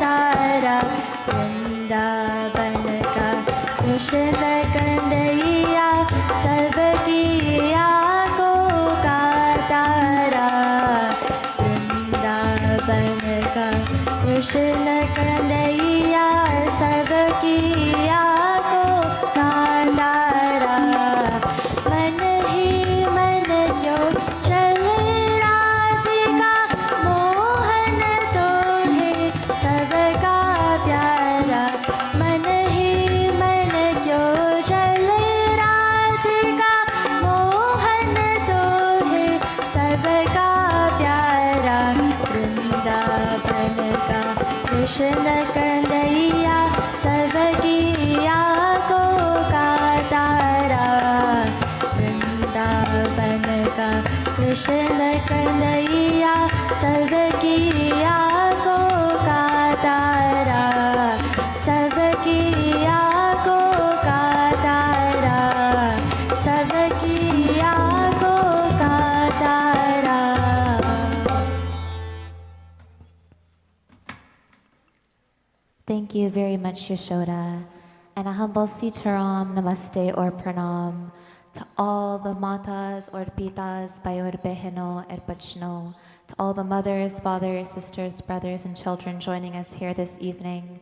सारा वृंदावन का कृष्ण कन्हैया सबकी आँखों का तारा वृंदावन का कृष्ण कन्हैया सबकी आँखों का तारा मन ही मन क्यों चले राधिका मोहन तो है सबका प्यारा मन ही मन क्यों चले राधिका मोहन तो है सबका प्यारा वृंदावन का कृष्ण कन्हैया सबकी आँखों का तारा वृंदावन का कृष्ण कन्हैया सबकी आँखों का तारा सबकी आँखों का तारा सबकी आँखों का तारा. Thank you very much, Yashoda. And a humble Sitaram, Namaste or Pranam to all the Matas or Pitas, Bayor Beheno or Bachno, to all the mothers, fathers, sisters, brothers, and children joining us here this evening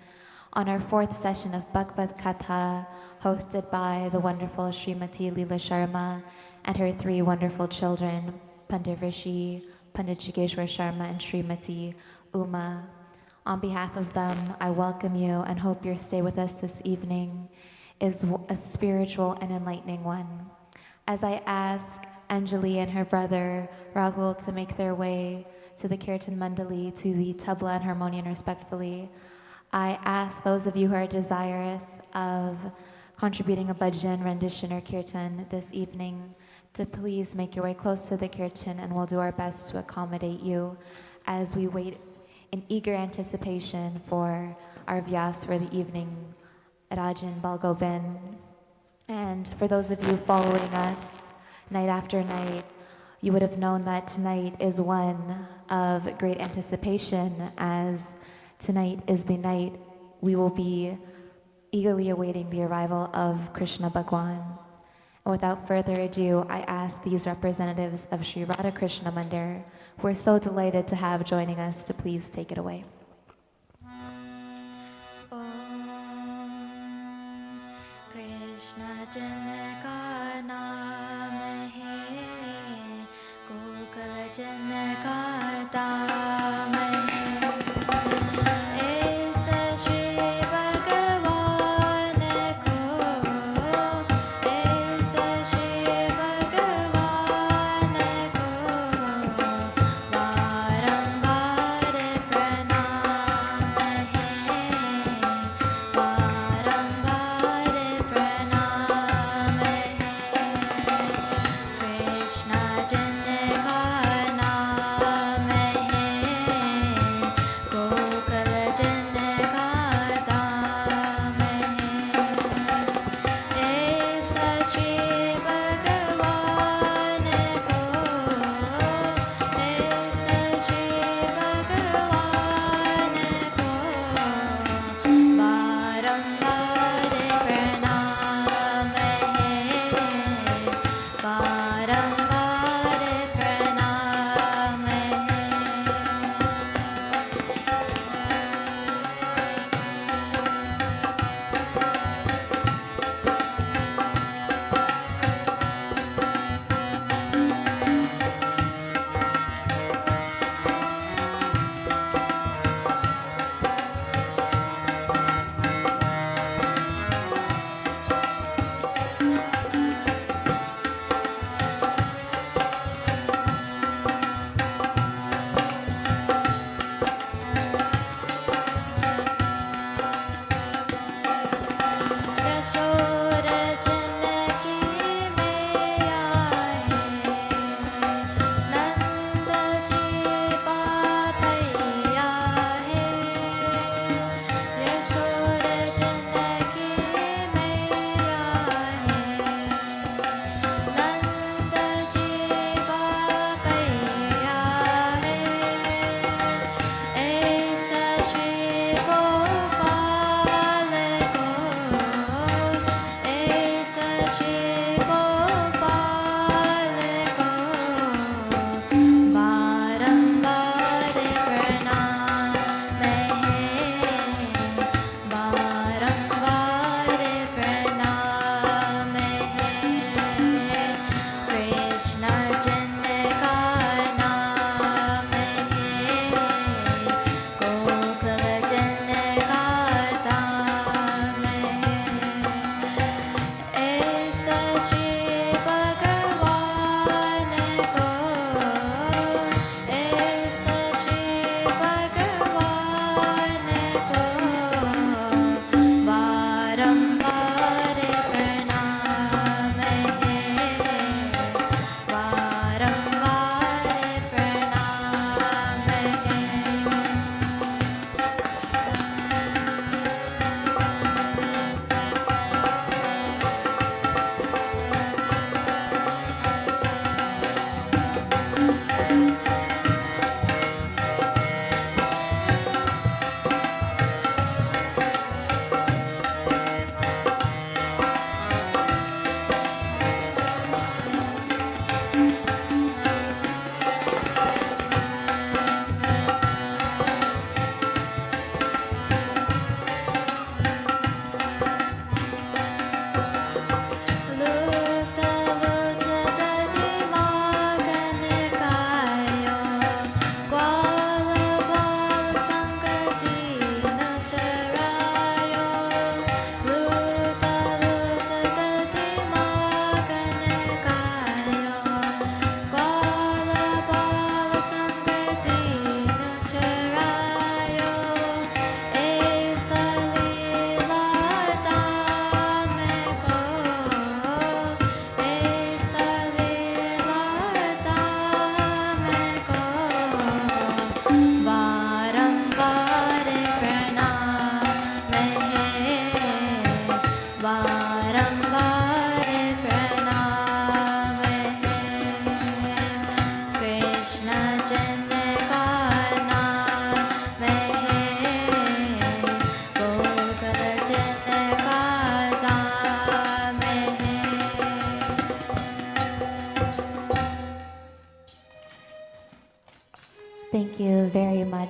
on our fourth session of Bhagwat Katha, hosted by the wonderful Srimati Leela Sharma and her three wonderful children, Pandit Rishi, Pandit Jigeshwar Sharma, and Srimati Uma. On behalf of them, I welcome you and hope your stay with us this evening is a spiritual and enlightening one. As I ask Anjali and her brother Rahul to make their way to the Kirtan Mandali, to the tabla and harmonium respectfully, I ask those of you who are desirous of contributing a bhajan, rendition, or kirtan this evening to please make your way close to the kirtan, and we'll do our best to accommodate you as we wait in eager anticipation for our Vyas for the evening, Rajan Balgoben. And for those of you following us night after night, you would have known that tonight is one of great anticipation, as tonight is the night we will be eagerly awaiting the arrival of Krishna Bhagwan. And without further ado, I ask these representatives of Sri Radha Krishna Mandir, who are so delighted to have joining us, to please take it away. Krishna Jana ka naam hai, Gokul Jana ka daam hai. Aisa Shri Bhagavan ko, Aisa Shri Bhagavan ko, Varamvar pranam hai, Varamvar pranam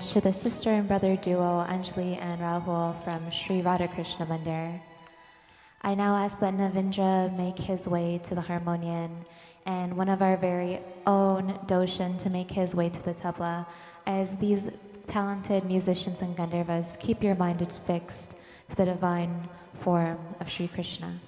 homage to the sister and brother duo Anjali and Rahul from Sri Radhakrishna Mandir. I now ask that Navindra make his way to the harmonium and one of our very own Doshan to make his way to the tabla. As these talented musicians and Gandharvas, keep your mind fixed to the divine form of Sri Krishna.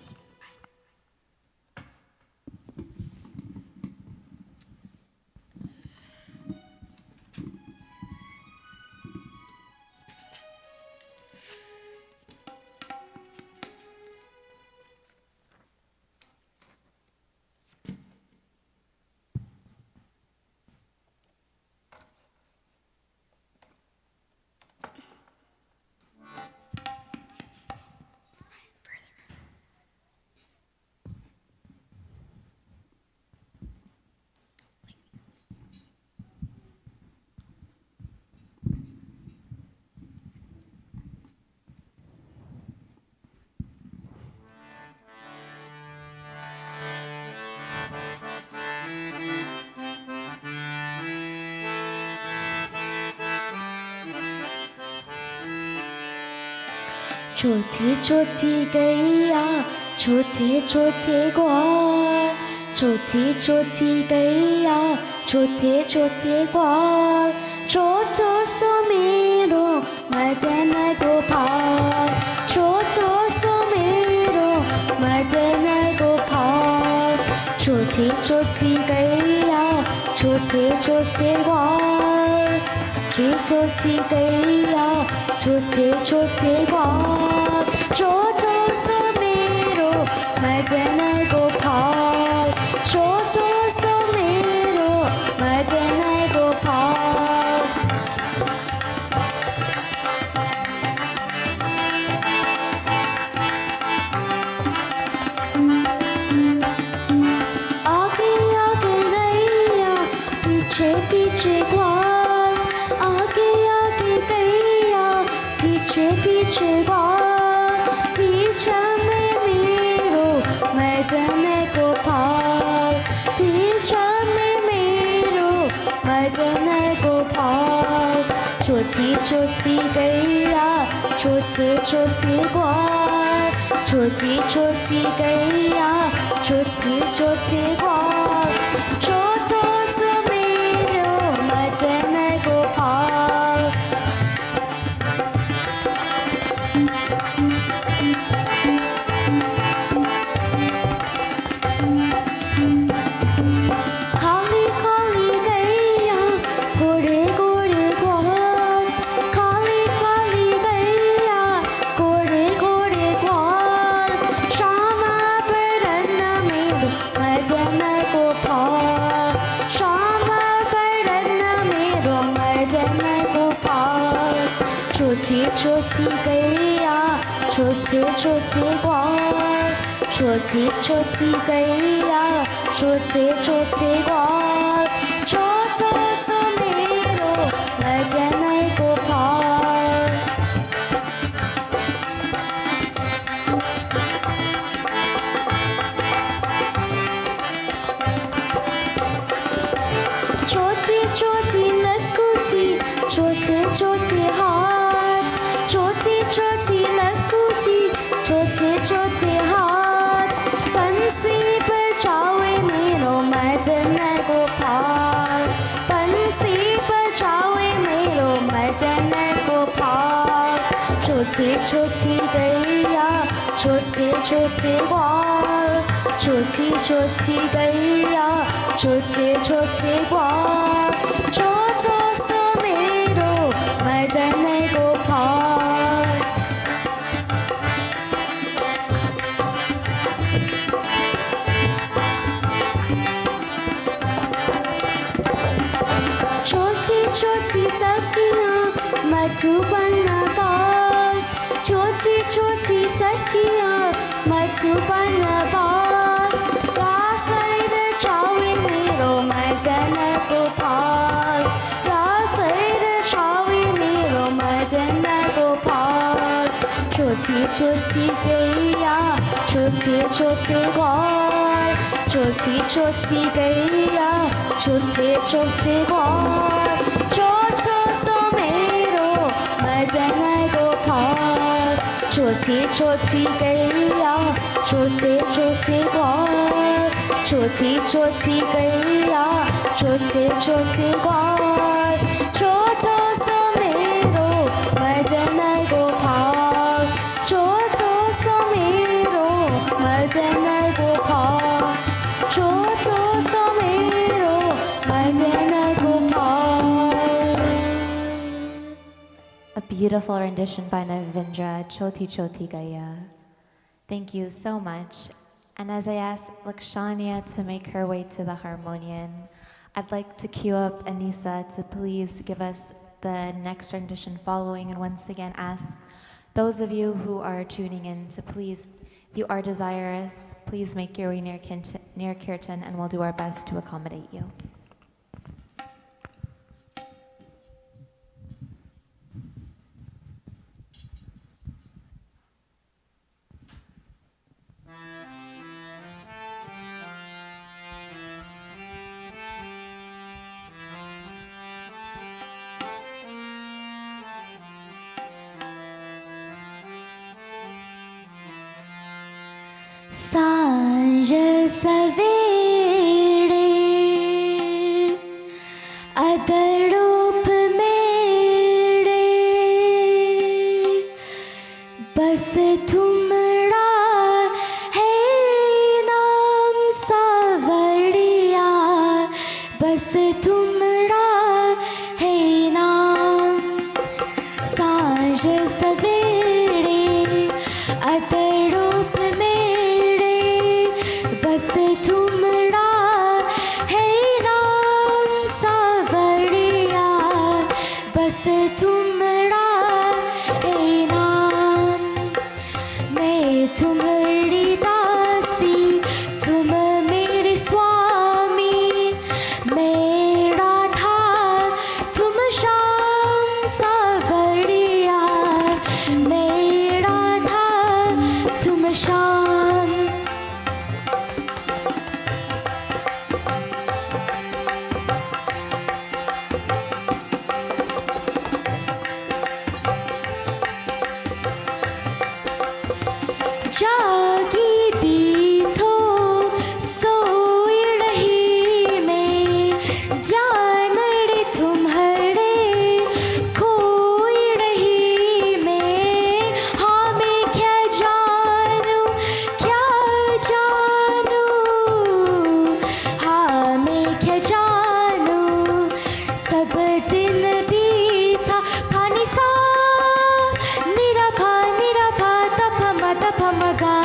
छोटी छोटी गैया छोटे छोटे ग्वाल छोटी छोटी गैया छोटे छोटे ग्वाल छोटो सो मेरो मदन गोपाल छोटो सो मेरो मदन गोपाल छोटी छोटी गैया छोटे छोटे ग्वाल छोटी छोटी गैया छोटे छोटे ग्वाल छोटो सो मेरो मदन गोपाल छोटो सो मेरो मदन गोपाल आगे आगे गैया पीछे पीछे ग्वाल आगे आगे गैया पीछे पीछे ग्वाल पीछे में मेरो मदन गोपाल पीछे में मेरो मदन गोपाल छोटी छोटी गैया छोटे छोटे ग्वाल छोटी छोटी गैया छोटे छोटे ग्वाल छोटो सो मेरो मदन गोपाल खाली खाली गैया गोरे गोरे ग्वाल खाली खाली गैया गोरे गोरे ग्वाल श्यामा बरन मेरो मदन गोपाल श्यामा बरन मेरो मदन गोपाल छोटी छोटी गैया छोटे छोटे ग्वाल छोटी छोटी गैया छोटे छोटे ग्वाल छोटो सो मेरो मदन गोपाल छोटी छोटी लकुची छोटे छोटे हाथ छोटी छोटी लकुची छोटे छोटे हाथ बंसी बजावे मेरो मदन गोपाल बंसी बजावे मेरो मदन गोपाल छोटी छोटी गैया छोटे छोटे ग्वाल छोटी छोटी गैया छोटे छोटे ग्वाल छोटो सो मेरो मदन गोपाल छोटी छोटी सखियाँ मधुबन बाल छोटी छोटी सखियाँ मधुबन बाल रासैर चावे मेरो मदन गोपाल रासैर चावे मेरो मदन गोपाल छोटी छोटी गैया छोटे छोटे ग्वाल छोटी छोटी गैया छोटे छोटे ग्वाल छोटो सो मेरो छोटी छोटी गैया छोटे छोटे ग्वाल छोटी छोटी गैया छोटे छोटे ग्वाल छोटो सो मेरो मदन गोपाल छोटो सो मेरो मदन गोपाल छोटो सो मेरो Madan Gopal. A beautiful rendition by Navindra, Choti Choti Gaya. Thank you so much. And as I ask Lakshania to make her way to the harmonium, I'd like to cue up Anissa to please give us the next rendition following, and once again ask those of you who are tuning in to please, if you are desirous, please make your way near Kirtan and we'll do our best to accommodate you. सांझ सवेरे अदरूप मेरे बस तुमरा है नाम सावरिया बस तुमरा है नाम सांझ सवेरे अदरूप बस तुमरा है नाम सावरिया बस तुमरा है नाम मैं तुम्हारी दासी तुम मेरे स्वामी मेरा था तुम शाम सावरिया मेरा था तुम शाम. जागी भी तो सोई रही मैं जानड़े तुम्हारे खोई रही मैं हाँ मैं क्या जानूं हाँ मैं क्या जानूं सब दिन बीता पानी सा निरा भा तप मगा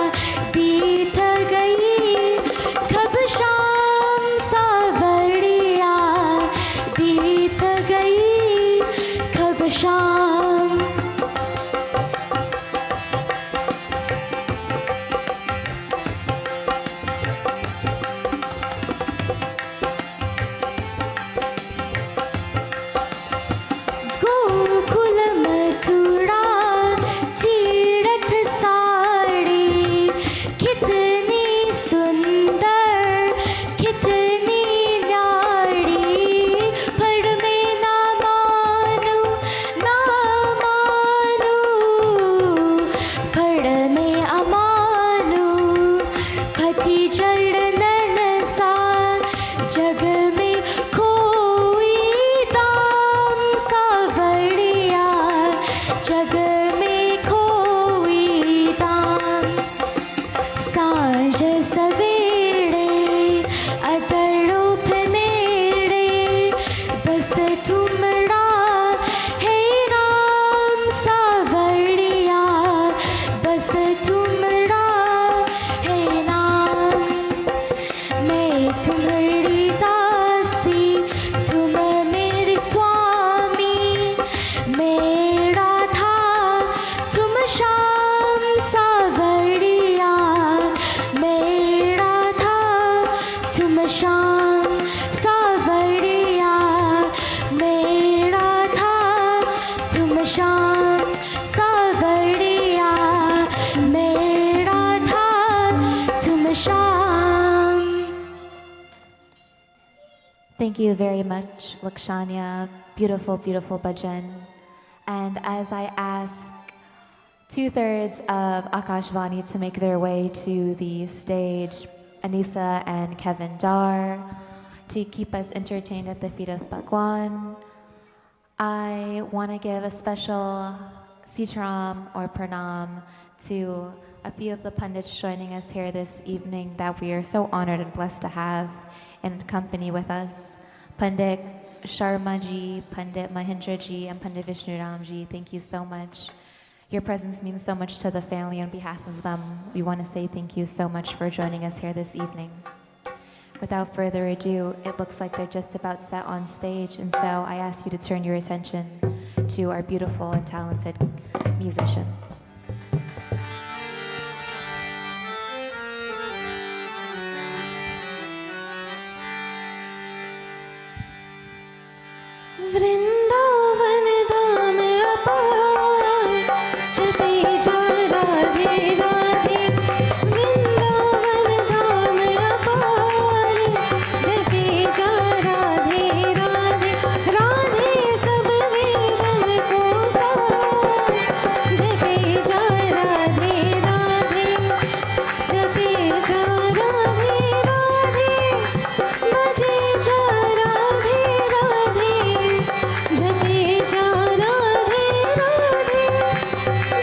बीत गई कब शाम सावरिया बीत गई कब शाम. गोकुल मथुरा तीरथ साड़ी कितनी सुंदर कितनी न्यारी पर मैं ना मानूं पर मैं अमानूं पति चरणन सा जग में कोई दाम सावरिया जग में कोई दाम. सांझ सवेरे अदरूप मेरे बस तुमरा है नाम सावरिया बस तुमरा है नाम. मैं तुम्हारी दासी तुम मेरे स्वामी मेरा था तुम शाम सावरिया मेरा था तुम शाम सावरिया मेरा था तुम शाम सावरिया मेरा था तुम शाम. Thank you very much, Lakshania. Beautiful, beautiful bhajan. And as I ask 2/3 of Akashvani to make their way to the stage, Anissa and Kevin Dar, to keep us entertained at the feet of Bhagwan. I want to give a special Sitaram or Pranam to a few of the pundits joining us here this evening that we are so honored and blessed to have in company with us. Pandit Sharma ji, Pandit Mahindra ji, and Pandit Vishnuram ji, thank you so much. Your presence means so much to the family. On behalf of them, we want to say thank you so much for joining us here this evening. Without further ado, it looks like they're just about set on stage, and so I ask you to turn your attention to our beautiful and talented musicians. Vrindavan धाम अपार जपे जा राधे राधे वृंदावन धाम अपार जपे जा राधे राधे राधे सब वेदन को सार जपे जा राधे राधे जपे जा राधे राधे बजे जा राधे राधे जपे जा राधे राधे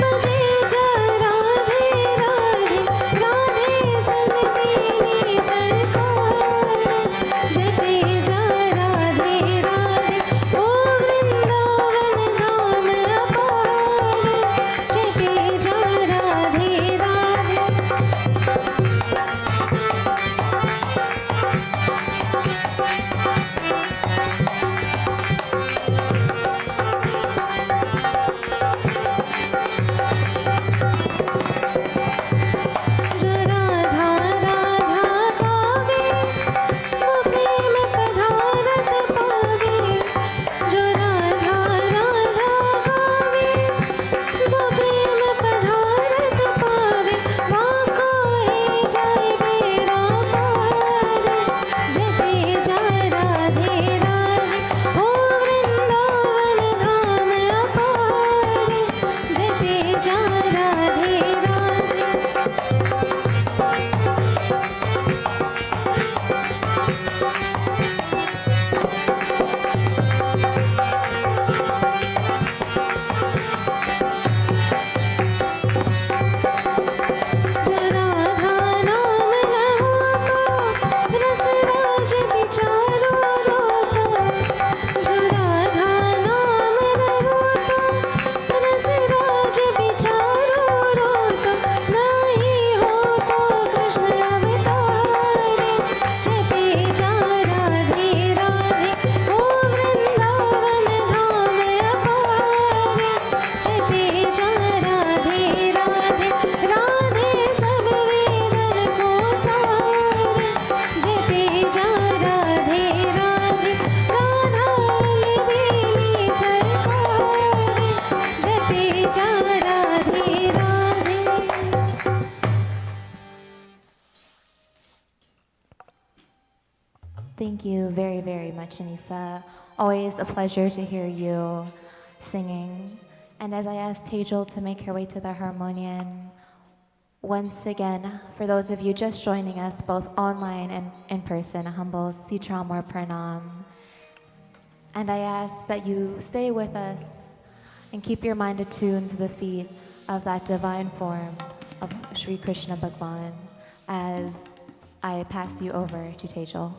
बजे जा राधे राधे राधे सब पीनी सरकार जपे जा राधे राधे ओ वृंदावन धाम अपार जपे जा राधे राधे जो राधा राधा गावे वो प्रेम पधारत पावे जो राधा राधा गावे वो प्रेम पधारत पावे वाको है जाय बेड़ा पार जपे जा राधे राधे ओ वृंदावन धाम अपार जपे जा राधे राधे जो राधा नाम न होता रस राज विचारो रोता जो राधा नाम न होता रस राज विचारो रोता नहीं हो तो कृष्ण अवतार जपे जा राधे राधे ओ वृंदावन धाम अपार जपे जा राधे राधे राधे सब वेदन को सार जपे जा राधे राधे राधा बेली सरकार जपे जा Radhe Radhe Thank you very, very much, Anissa. Always a pleasure to hear you singing. And as I asked Tejal to make her way to the harmonium, once again, for those of you just joining us, both online and in person, a humble Sitram or Pranam. And I ask that you stay with us and keep your mind attuned to the feet of that divine form of Sri Krishna Bhagwan as I pass you over to Tejal.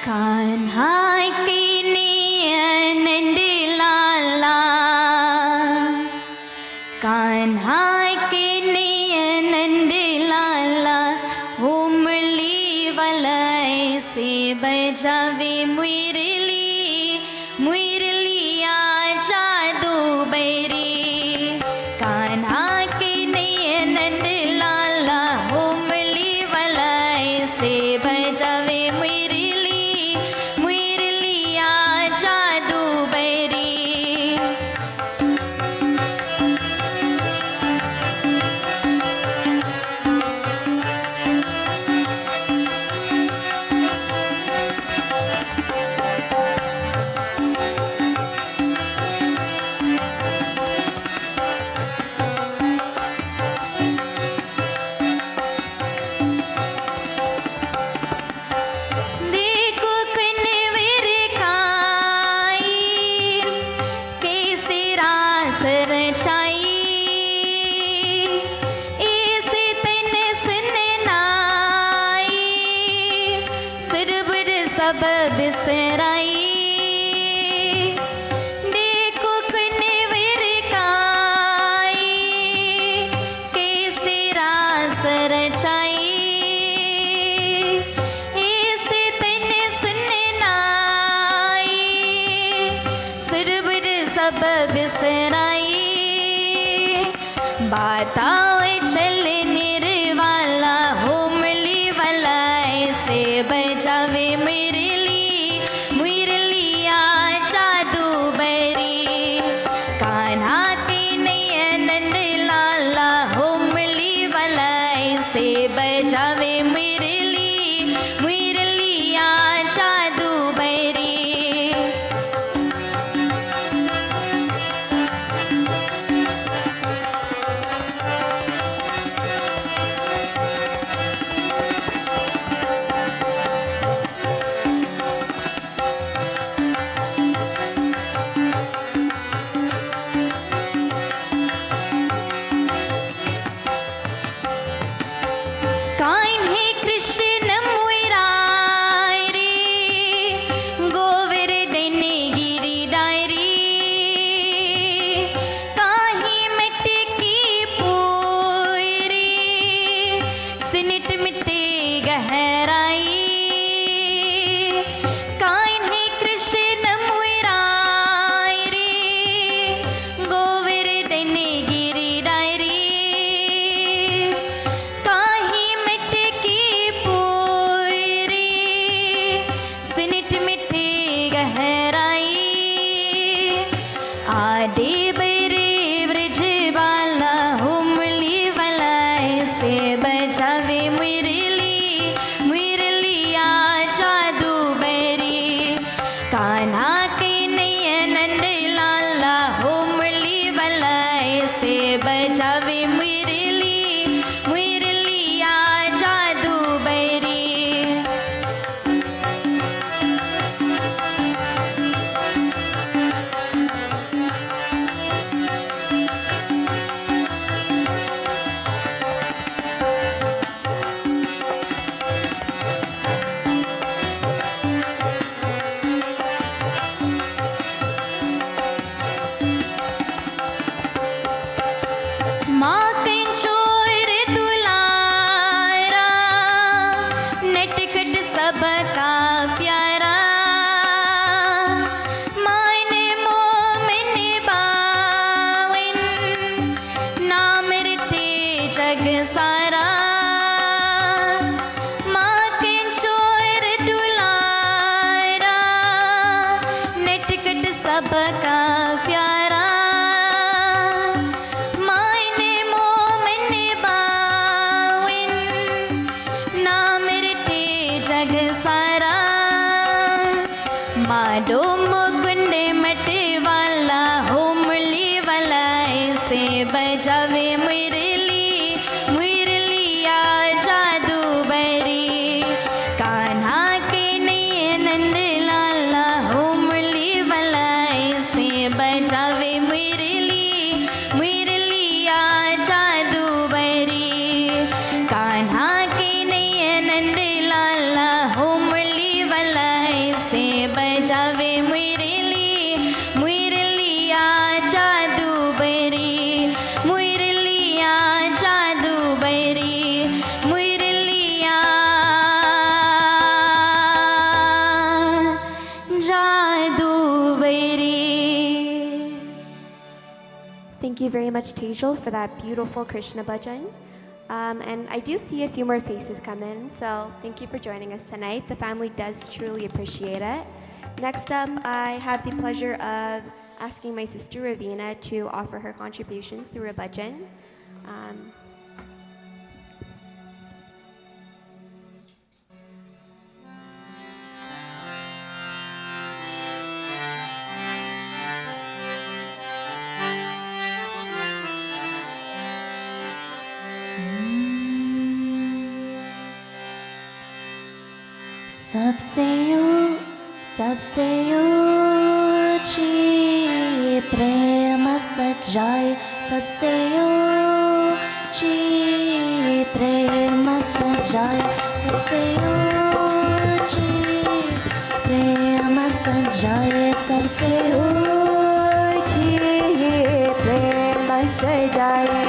Kanha की नंद लाला कान्हा के नंद लाला उमली वलय से बजावे मुरली मुरलिया जादू बैरी कान्हा के नंद लाला उमली वलय से बजावे मुरली मुरलिया सब बिसराई देखो कनेवर काई कैसे रास रचाई ऐसे तन सुननाई सुरबुर सब बिसराई बताओ चल निर्वाला हो मिली वाला ऐसे बजावे मुरलिया जादू बरी कान्हा के नयन लाला हो मिली वाला ऐसे बजावे मुरलिया जादू बरी कान्हे कृष्ण मुरारी गोवर्धन गिरिधारी काहे मटकी पूरी सिनट मिटे गहराई कान्हे कृष्ण मुरारी गोवर्धन गिरिधारी काहे मटकी पूरी सिनट मिटे गहराई आदि बरे ब्रज वाला हुमली वाला ऐसे बजावे मुरलिया जादू बरी कान्हा के नयन लाला हुमली वाला ऐसे बजावे मुरलिया जादू बरी माँ कंचोर दुलारा नटखट सबका प्यारा मान मोमन बावन नाम रटे जग सारा माँ कंचोर दुलारा नटखट सबका प्यारा मायने मोमन बावन नाम रटे जग सारा माडो मुकुंड मट वाला होमली वाला ऐसे बजावे मुरलिया जादू बरी कान्हा के नयन लाला होमली वाला ऐसे बजावे मुरलिया जादू बरी कान्हा के नयन लाला होमली वाला ऐसे बजावे मुरलिया जादू बरी मुरलिया जादू बरी मुरलिया जादू बरी. Thank you very much, Tejal, for that beautiful Krishna bhajan. And I do see a few more faces come in, so thank you for joining us tonight. The family does truly appreciate it. Next up, I have the pleasure of asking my sister Ravina to offer her contribution through a bhajan. सबसे ऊंची प्रेम सजाए सबसे ऊंची प्रेम सजाए सबसे ऊंची सजाए सबसे ऊंची प्रेम सजाए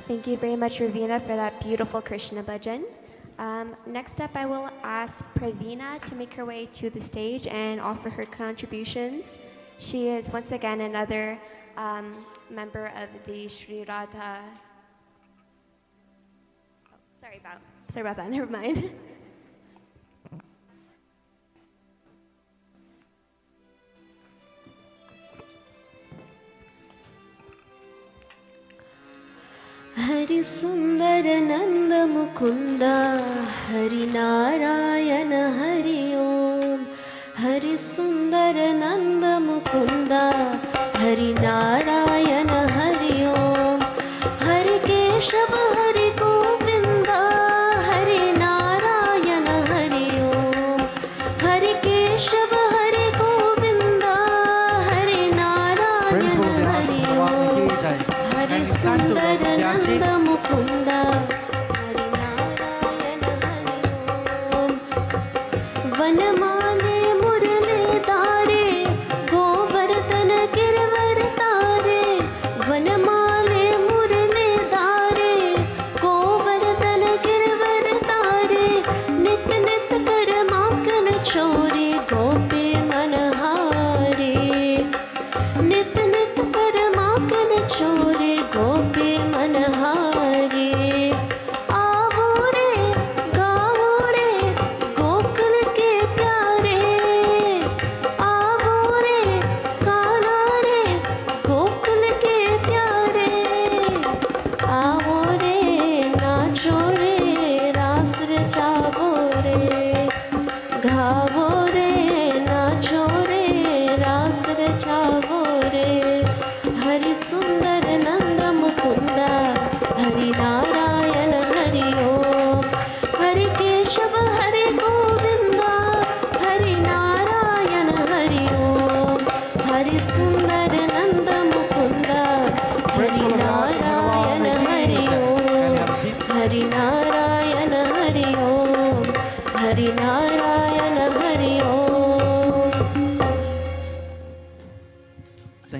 Thank you very much, Ravina, for that beautiful Krishna bhajan. Next up, I will ask Pravina to make her way to the stage and offer her contributions. She is once again another member of the Sri Radha. Oh, sorry about that. Never mind. Hari सुंदर नंद मुकुंद हरि नारायण हरि ओम हरि सुंदर नंद मुकुंद हरि नारायण हरि ओम हरि केशव हरि गोविंद हरि नारायण हरि ओम हरि केशव हरि गोविंद हरि नारायण हरि ओम हरि सुंदर नंद मुकुंद हरि नारायण हरि ओम वनमाले मुरली तारे गोवर्धन गिरवर तारे वनमाले मुरली तारे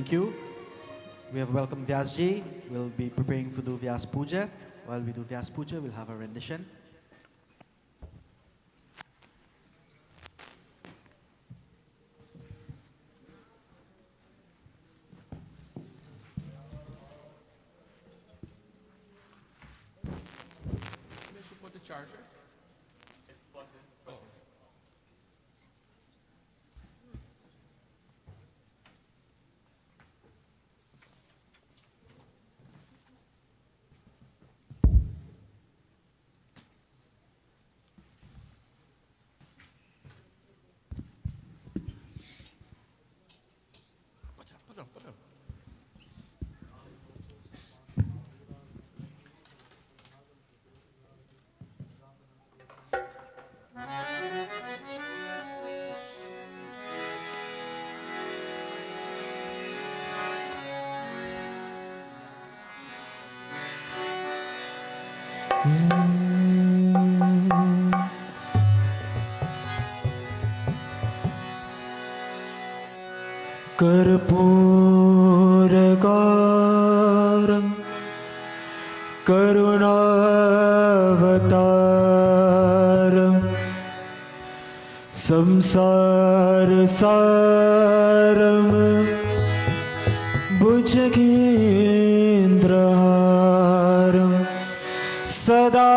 Thank you. We have welcomed Vyasji. We'll be preparing to do Vyas Puja. While we do Vyas Puja, we'll have a rendition. कर्पूरगारं करुणावतारं संसारसारं भुजगेन्द्रहारं सदा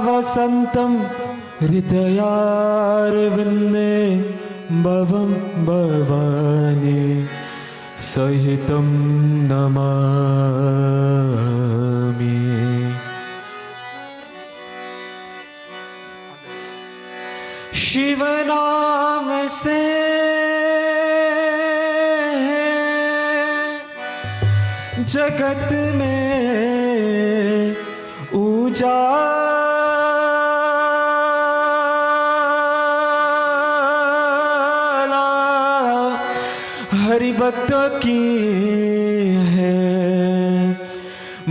वसन्तं हृदयारविन्दे भवं भवानी सहितं नमामि। शिव नाम से जगत में उजाला हरि भक्त की है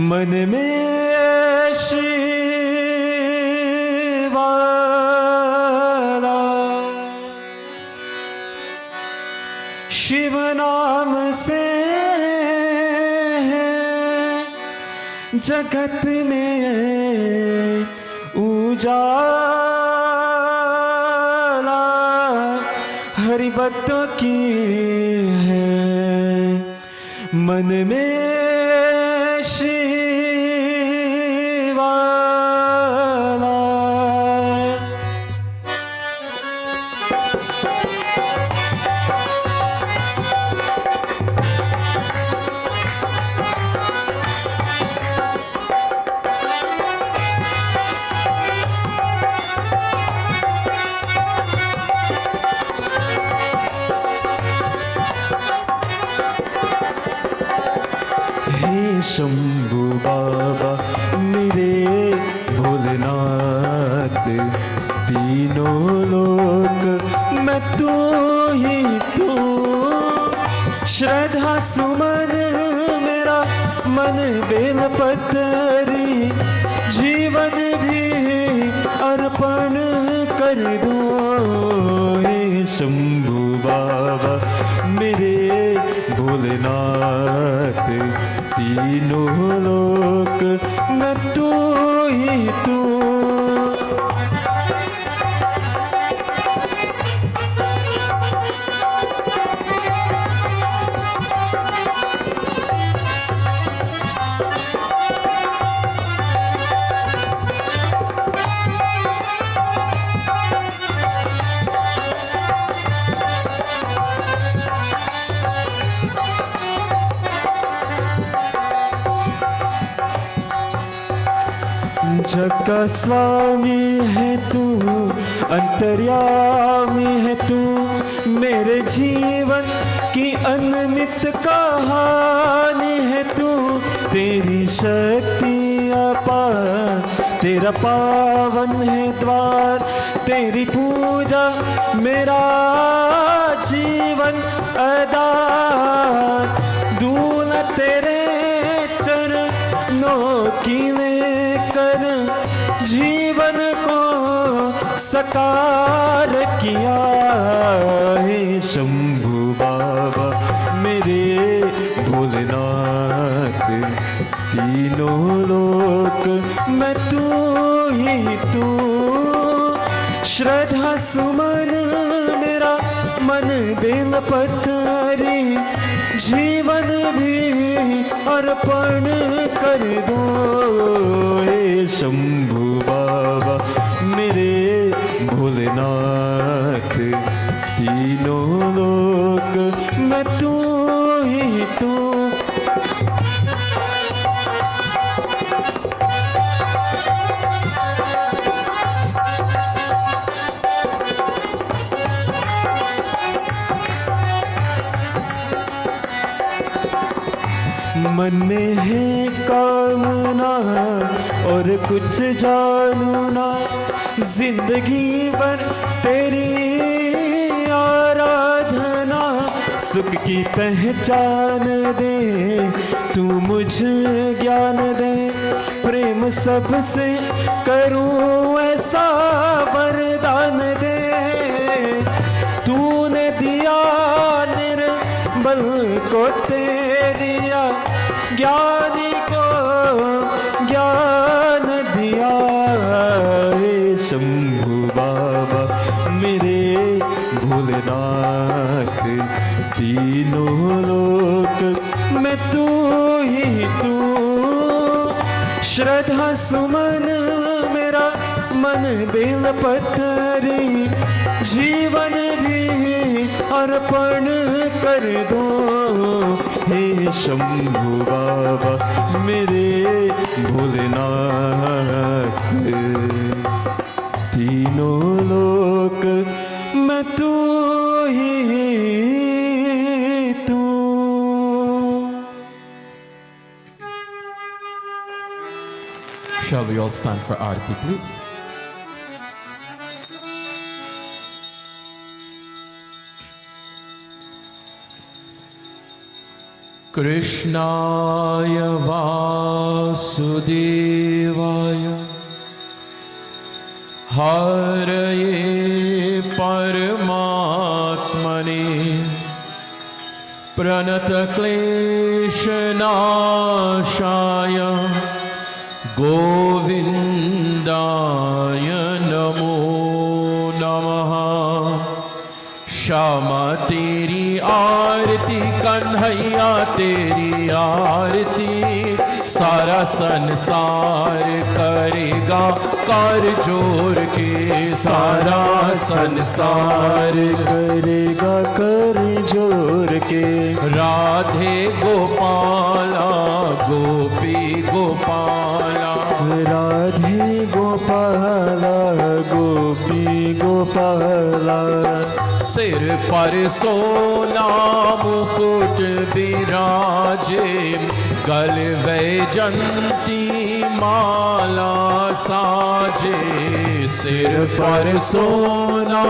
मन में शिवाला। शिव नाम से जगत में उजाला हरि भक्तों की है मन में शिवाला। शंभु बाबा मेरे भोलेनाथ तीनों लोक मैं तू ही तू। श्रद्धा सुमन मेरा मन बेलपत्री जीवन भी अर्पण कर दो। हे शंभु बाबा मेरे भोलेनाथ तीनों लोक मैं तू ही तू। जग का स्वामी है तू अंतर्यामी है तू मेरे जीवन की अनमित कहानी है तू। तेरी शक्ति अपार तेरा पावन है द्वार तेरी पूजा मेरा जीवन आधार। दूल तेरे चरणों की लेकर जीवन को साकार किया। हे शंभु बाबा मेरे भोलेनाथ तीनों लोक मैं तू ही तू। श्रद्धा सुमन मेरा मन बेल पत्री जीवन भी अर्पण कर दो। हे शंभु बाबा मेरे भोलेनाथ तीनों लोक मैं तू ही तू। मन में है कामना और कुछ जानू ना, जिंदगी भर तेरी आराधना। सुख की पहचान दे तू मुझे ज्ञान दे, प्रेम सबसे करूं ऐसा वरदान दे। तूने दिया निर्बल को तेरिया, ज्ञानी को ज्ञान दिया। हे शंभु बाबा मेरे भोलेनाथ तीनों लोक मैं तू ही तू। श्रद्धा सुमन मेरा मन बेल पत्री जीवन भी अर्पण कर दो। हे शंभु बाबा मेरे भोलेनाथ तीनों लोक मैं तू ही तू। Shall we all stand for Aarti, please? Krishnaya Vasudevaya Haraye Paramatmane Pranata Kleshanashaya Govindaya Namo Namaha। Shyama तेरी आरती कन्हैया तेरी आरती, सारा संसार करेगा कर जोर के। सारा संसार करेगा कर जोर के। राधे गोपाला गोपी गोपाला, राधे गोपाला गोपी गोपाला। सिर पर सोना मुकुट विराजे, गल वैजंती माला साजे। सिर पर सोना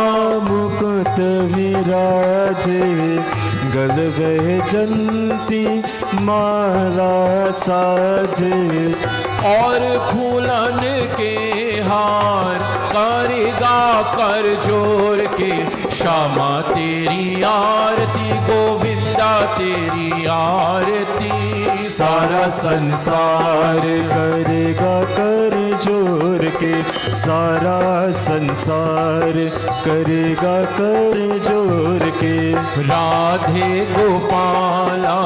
मुकुट विराजे, गल वैजंती माला साजे। और फूलन के हार करेगा कर जोर के। श्यामा तेरी आरती गोविंदा तेरी आरती, सारा संसार करेगा कर जोर के। सारा संसार करेगा कर जोर के। राधे गोपाला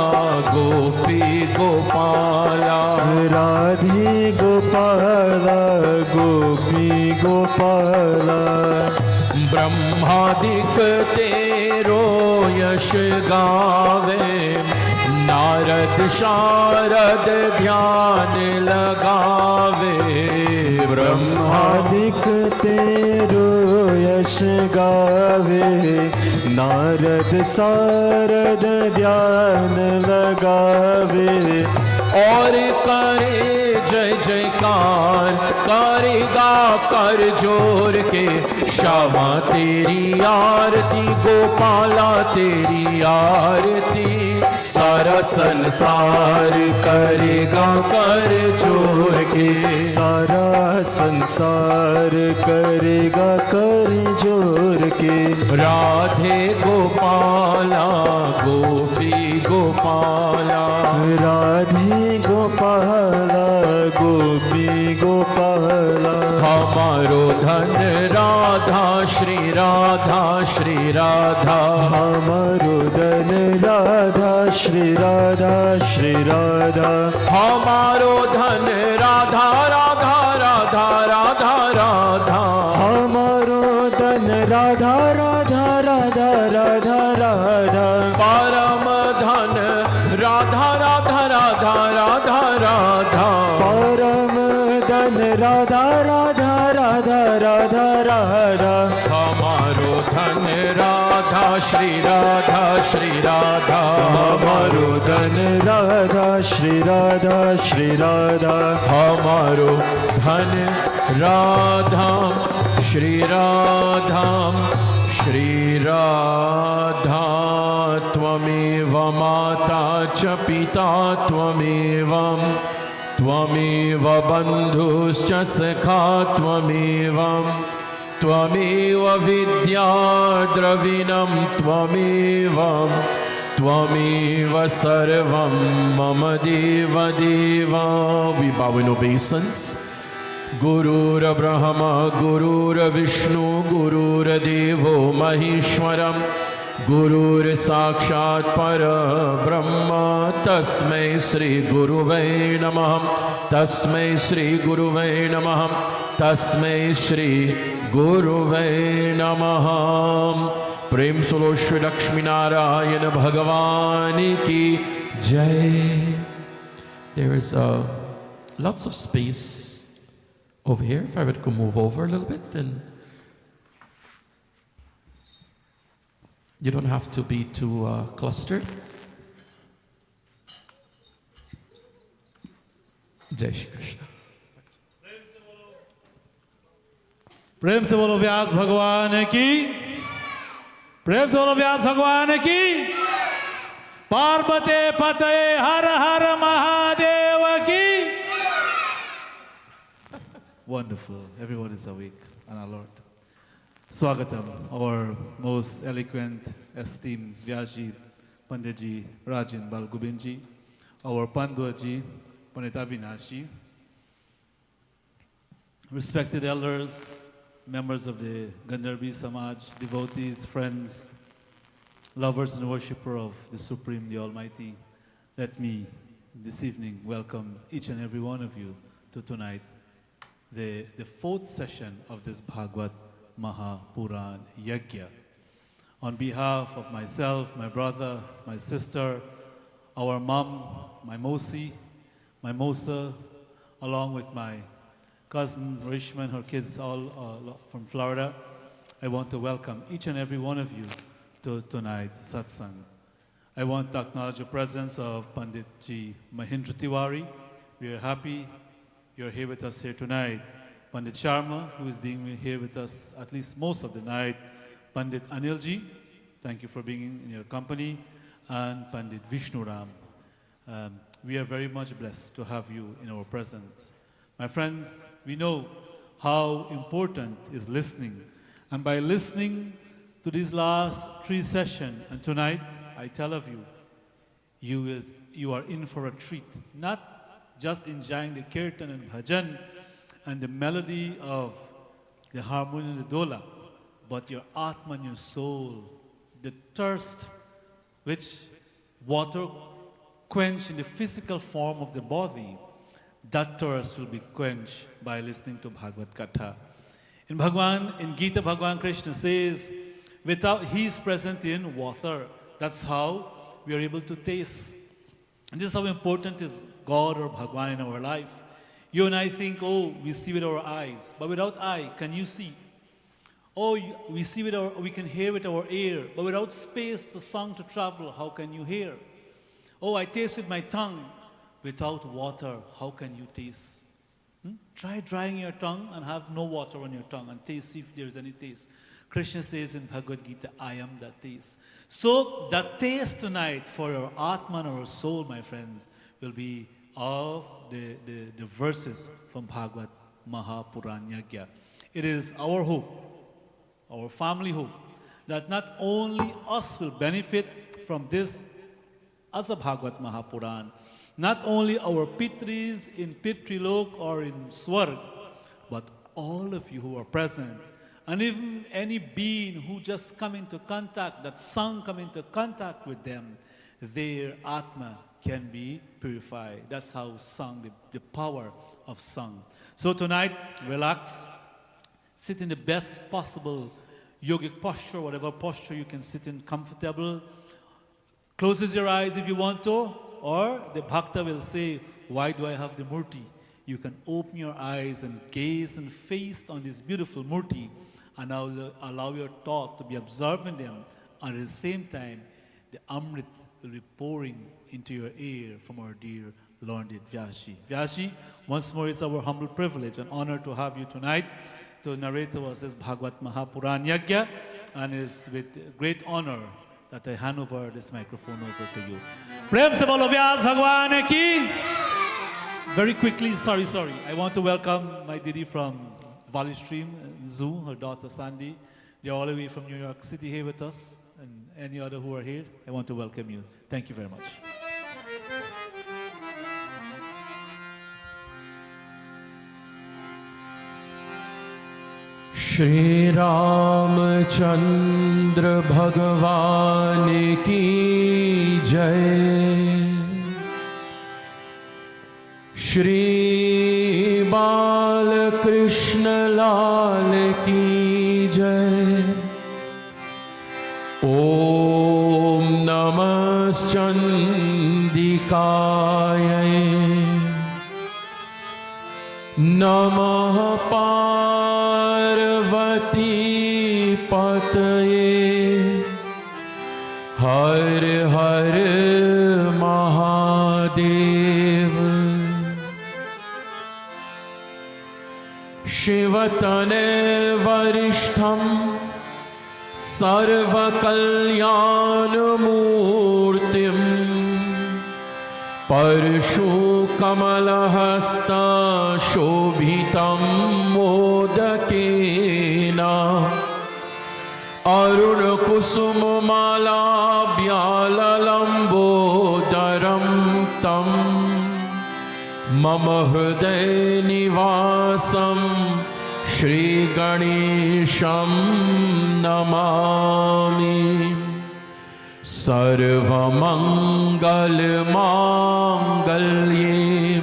गोपी गोपाला, राधे गोपाला गोपी गोपाला। ब्रह्मादिक तेरो यश गावे, नारद शारद ध्यान लगावे। ब्रह्मादिक तेरो यश गावे, नारद शारद ध्यान लगावे। और करे जय जयकार करेगा कर जोर के। श्यामा तेरी आरती गोपाला तेरी आरती, सारा संसार करेगा कर जोर के। सारा संसार करेगा कर जोर के। राधे गोपाला गोपी गोपाला राधे गोपाला गोपी गोपाला हमारो धन राधा श्री राधा श्री राधा हमारो धन राधा श्री राधा श्री राधा हमारो धन राधा राधा राधा राधा राधा हमारो धन राधा राधा राधा राधा राधा परम धन राधा राधा राधा राधा राधा परम धन राधा राधा राधा राधा राधा हमारो धन राधा श्री राधा श्री राधा हमारो धन राधा श्री राधा श्री राधा हमारो धन राधा श्री राधा श्री राधा त्वमेव माता च पिता त्वमेव त्वमेव बन्धुश्च सखा त्वमेव त्वमेव विद्या द्रविणं त्वमेव त्वमेव सर्वं मम देव देव. We bow in obeisance. गुरुर्ब्रह्मा गुरुर्विष्णु गुरुर्देवो महेश्वरं गुरुर्साक्षात् परब्रह्म तस्मै श्री गुरुवे नमः तस्मै श्री गुरुवे नमः तस्मै श्री गुरुवे नमः. प्रेम सुलो श्री लक्ष्मी नारायण भगवान की जय. There is lots of space over here. If I were to move over a little bit, then you don't have to be too clustered. Jai Shri Krishna. प्रेम से बोलो व्यास भगवान की. प्रेम से बोलो व्यास भगवान की. पार्वते पते हर हर महादेव की. Wonderful. Everyone is awake and alert. Swagatam, our most eloquent, esteemed Vyasji, Panditji, Rajan Balgobinji, our Pandwaji, Pandit Avinashi, respected elders, members of the Gandharvi Samaj, devotees, friends, lovers and worshippers of the Supreme, the Almighty, let me this evening welcome each and every one of you to tonight, the fourth session of this Bhagwat Maha Puran Yajna. On behalf of myself, my brother, my sister, our mom, my Mosi, my Mosa, along with my cousin Rishma and her kids all from Florida, I want to welcome each and every one of you to tonight's satsang. I want to acknowledge the presence of Panditji Mahindra Tiwari. We are happy you're here with us here tonight. Pandit Sharma, who is being here with us at least most of the night. Pandit Anilji, thank you for being in your company. And Pandit Vishnuram. We are very much blessed to have you in our presence. My friends, we know how important is listening. And by listening to these last three sessions, and tonight, I tell of you, you are in for a treat. Not just enjoying the kirtan and bhajan and the melody of the harmony and the dola, but your atman, your soul, the thirst which water quench in the physical form of the body, that thirst will be quenched by listening to Bhagwat Katha. In Gita, Bhagwan Krishna says, without He is present in water. That's how we are able to taste. And this is how important is God or Bhagwan in our life. You and I think, oh, we see with our eyes. But without eye, can you see? Oh, we can hear with our ear. But without space, the song to travel, how can you hear? Oh, I taste with my tongue. Without water, how can you taste? Try drying your tongue and have no water on your tongue and taste if there is any taste. Krishna says in Bhagavad Gita, I am that taste. So that taste tonight for your Atman or soul, my friends, will be of the verses from Bhagwat Maha Puran Yajna. It is our hope, our family hope, that not only us will benefit from this as a Bhagavad Mahapuran. Not only our Pitris in Pitrilok or in Swarg, but all of you who are present, and even any being who just come into contact, that song come into contact with them, their Atma can be purified. That's how song, the power of song. So tonight, relax, sit in the best possible yogic posture, whatever posture you can sit in comfortable. Closes your eyes if you want to, or the bhakta will say, why do I have the murti? You can open your eyes and gaze and feast on this beautiful murti, and allow your thought to be observing them. And at the same time, the Amrit will be pouring into your ear from our dear learned Vyashi. Vyashi, once more it's our humble privilege and honor to have you tonight to narrate to us this Bhagwat Mahapuran Yagya, and it's with great honor that I hand over this microphone over to you. Prem se bolo Vyas Bhagwan ki. Very quickly, sorry, I want to welcome my Didi from Valley Stream Zoo, her daughter Sandy. They're all the way from New York City here with us, and any other who are here, I want to welcome you. Thank you very much. Shri Ramchandra Bhagwan ki jai. Shri Bal Krishna Lal ki jai. Om Namaschandikaya Namah Parvati Pataye Har Har Mahadev Shivatane Varishtham Sarvakalyanamurtim Parshu Kamalahasta Shobhitam Modakena Aruna Kusumamala Byalalambodaram Tam Mama Hriday Nivasam Shri Ganesham Namami Sarvamangal Mangalye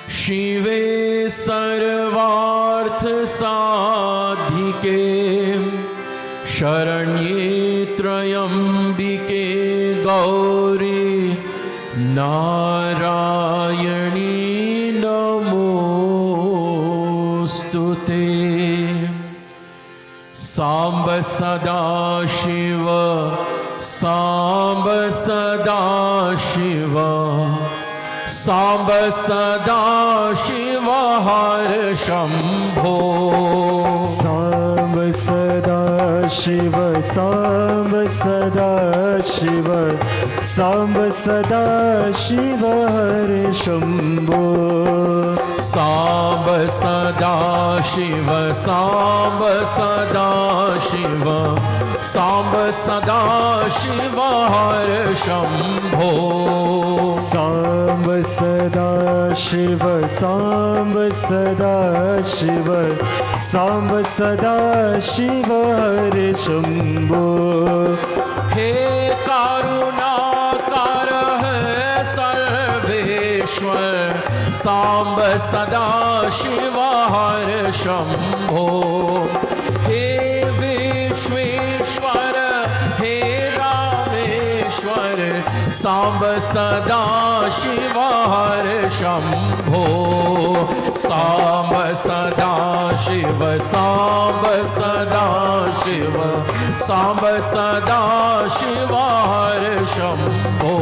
Shive Sarvarth Sadhike Sharanye Trayambike Gauri Narayani Namostute Samba Sada Shiva Samba Sada Shiva Samba Sada Shiva Har Shambho Samba Sada Shiva Samba Sada Shiva Samba Sada Shiva Hare Shambho Samba Sada Shiva Samba Sada Shiva Samba Sada Shiva Har Shambho Samba Sada Shiva Samba Sada Shiva Samba Sada Shiva Hare Shambho He Karunakar hai Sarveshwar Samba Sada Shiva Har Shambho He Vishweshwar He Rameshwar Samba Sada Shiva Har Shambho Samba Sada Shiva Samba Sada Shiva Samba Sada Shiva Har Shambho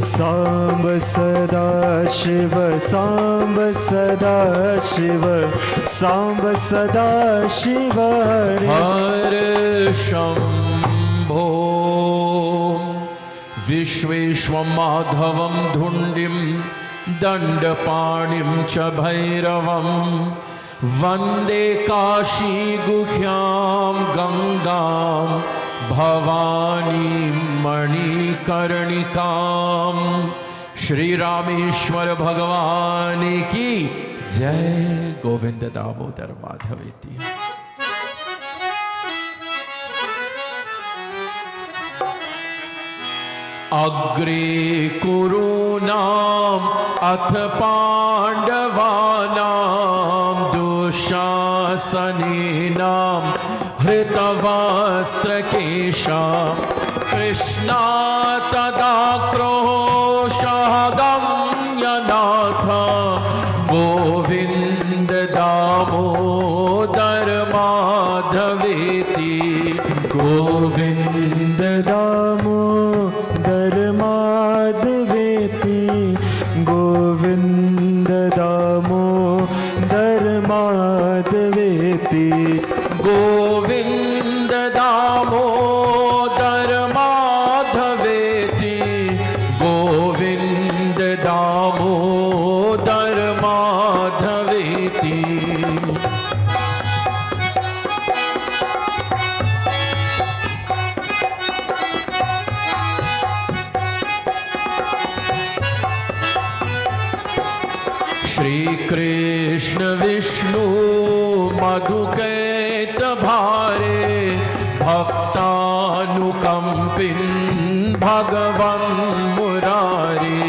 Samba Sada Shiva Samba Sada Shiva Samba Sada Shiva Hare Shambho Vishveshwam Madhavam Dhundim Dandapanim Cha Bhairavam Vande Kashi Gukhyam Gangam Bhavani मणिकर्णिकाम। Shri Rameshwar भगवान की जय। गोविंद दामोदर माधवेति। अग्रे कुरूणाम अथ पांडवानाम दुःशासनेनाम हृतवस्त्रकेशाम। कृष्णा तदा क्रोशः गम्यनाथ गोविंद दामोदर माधवेति। गोविंद दामोदर माधवेति। गोविंद दामोदर माधवेति। गोविंद दामोदर माधवेति। गोविंद दामोदर माधवेति। श्री कृष्ण विष्णु मधुकैत भारे भक्तानुकंपिन भगवन् मुरारी।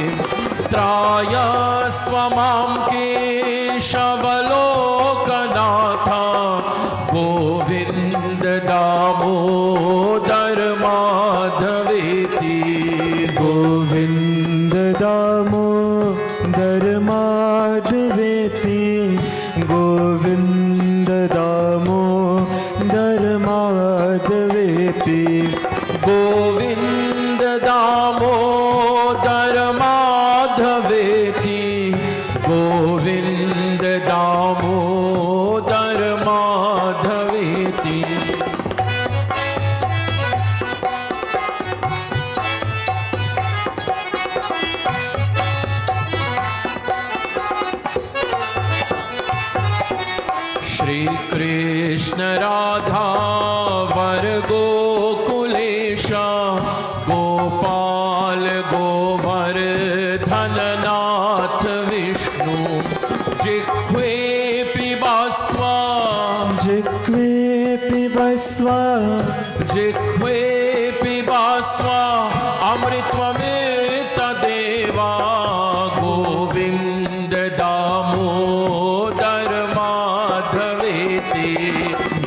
त्रायस्व मां केशवलोकनाथ गोविंद दामोदर माधवेति। गोविंद दामोदर माधवेति। गोविंद दामोदर माधवेति। गोविंद दामोदर माधवेति। गोविंद दामोदर माधवेति। श्री कृष्ण राधा वर गोकुलेश गोपाल गोवर्धननाथ विष्णु। जिह्वे पिबस्व जिह्वे पिबस्व जिह्वे पिबस्व अमृतमेतदेवा। गोविंद दामोदर माधवेति।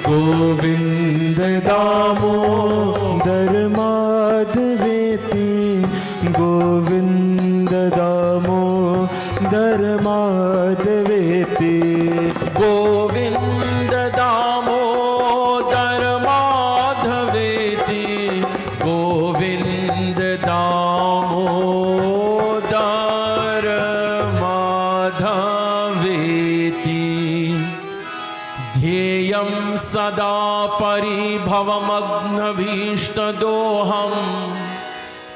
गोविंद दामोदर माधवेति। गोविंद दामोदर माधवेति। गोविंद दामोदर माधवेति। गोविंद दामोदर माधवेति। ध्येयं सदा परिभवमग्नभीष्टदोहम्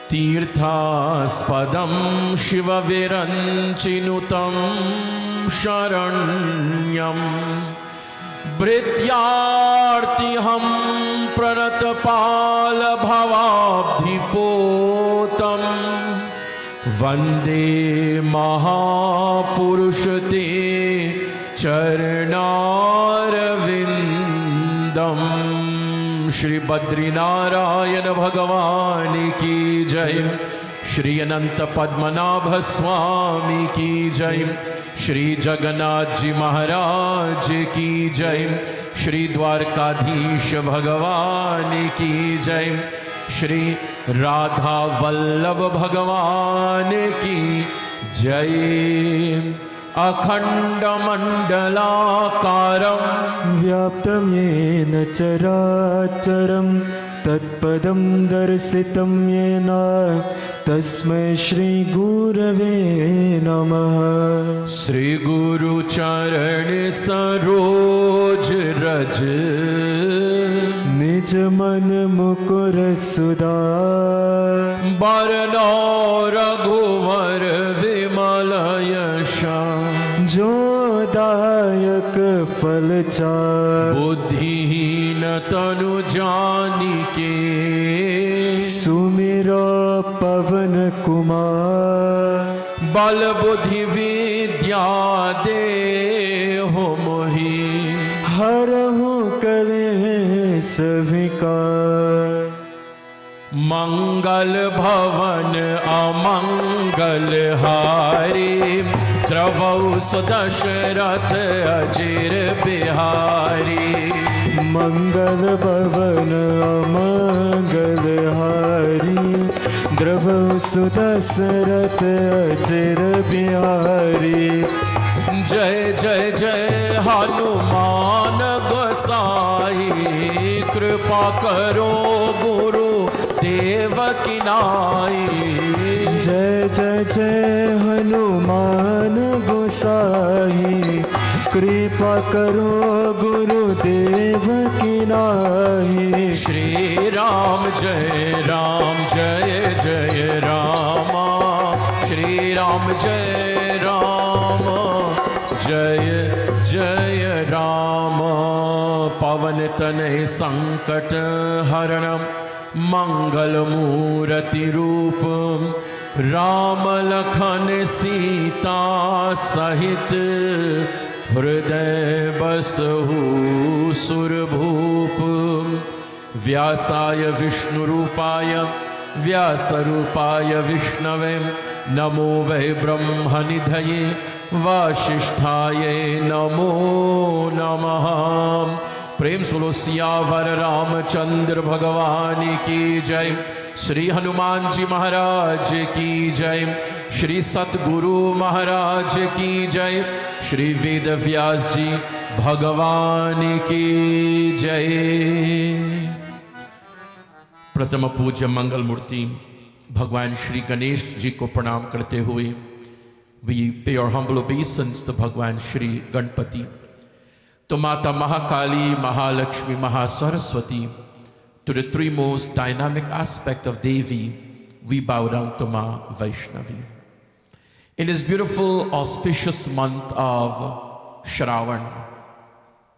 तीर्थास्पदं शिवविरञ्चिनुतं शरण्यं। भृत्यार्तिहं प्रणतपालभवाब्धिपोतं वन्दे महापुरुषते चरणारविन्दम्। श्री बद्रीनारायण भगवान की जय। श्री अनंत पद्मनाभ स्वामी की जय। श्री जगन्नाथ जी महाराज की जय। श्री द्वारकाधीश भगवान की जय। श्री राधा वल्लभ भगवान की जय। अखण्डमण्डलाकारं व्याप्तं येन चराचरं तत्पदं दर्शितं येन तस्मै श्रीगुरवे नमः। श्री गुरु चरण सरोज रज निज मन मुकुर सुधार बरनौ रघुवर विमल यश जो दायक फल चार बुद्धिहीन तनु जानिके करो पवन कुमार। बल बुद्धि विद्या दे हो मोहि, हरहु करे सभी कार। मंगल भवन अमंगल हारी, द्रवौ सुदशरथ अजिर बिहारी। मंगल भवन अमंगल हारी, द्रवौ सुदशरथ अजिर बिहारी। जय जय जय हनुमान गोसाई, कृपा करो गुरु देव की नाई। जय जय जय हनुमान गोसाई, कृपा करो गुरुदेव की नाई। श्री राम जय जय रामा, श्री राम जय जय राम। पवन तनय संकट हरण, मंगल मूर्ति रूप, राम लखन सीता सहित, हृदय बसहु सुरभूप। व्यासाय विष्णुरूपाय व्यासरूपाय विष्णवे, नमो वै ब्रह्मनिधये वासिष्ठाय नमो नमः। प्रेम सुनो सियावर रामचंद्र भगवान की जय। श्री हनुमान जी महाराज की जय। श्री सतगुरु महाराज की जय। श्री वेद व्यास जी भगवान की जय। प्रथम पूज्य मंगल मूर्ति भगवान श्री गणेश जी को प्रणाम करते हुए we pay our humble obeisance to Bhagwan Shri Ganpati, to Mata Mahakali, Maha Lakshmi, Maha Saraswati, to the three most dynamic aspects of Devi, we bow down to Ma Vaishnavi. In this beautiful, auspicious month of Shravan,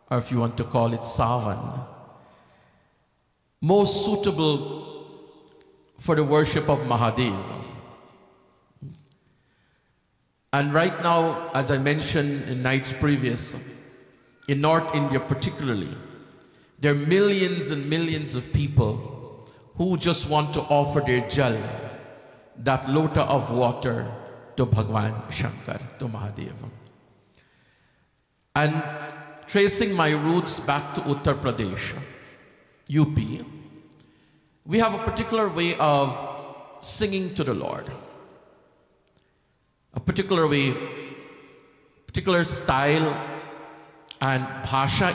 or if you want to call it Savan, most suitable for the worship of Mahadev. And right now, as I mentioned in nights previous, in North India particularly, there are millions and millions of people who just want to offer their jal, that lota of water, to Bhagwan Shankar, to Mahadeva. And tracing my roots back to Uttar Pradesh, UP, we have a particular way of singing to the Lord. A particular way, particular style and bhasha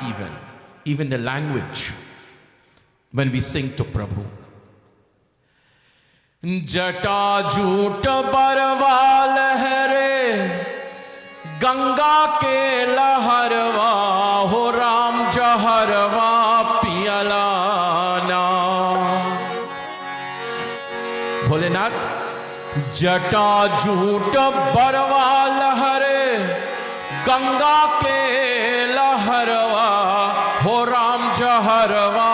even the language when we sing to Prabhu. जटा jute Barwal है रे, गंगा के लहरवा हो राम जहरवा पियलाना। भोलेनाथ, जटा jute Barwa लहरे, गंगा के लहरवा हो राम जहरवा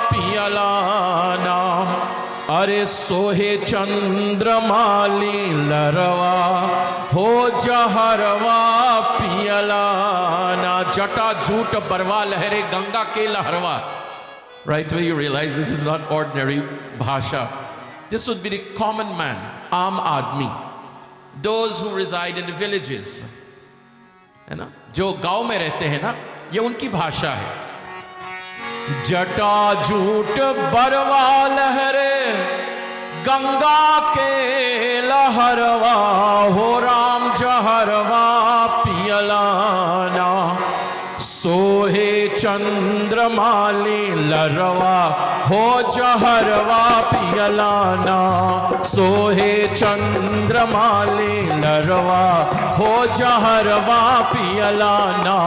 पियलाना। अरे सोहे चंद्रमाली लरवा हो जहरवा पियलाना। जटा झूठ बरवा लहरे, गंगा के लहरवा. Right away you realize this is not ordinary bhasha. This would be the common man, aam aadmi, those who reside in the villages, है ना, जो गांव में रहते हैं ना, ये उनकी भाषा है. जटा झूठ बरवा लहरे, गंगा के लहरवा हो राम जहरवा पियलाना। सोहे चंद्रमाली लरवा हो जहरवा पियलाना। सोहे चंद्रमाली लरवा हो जहरवा पियलाना।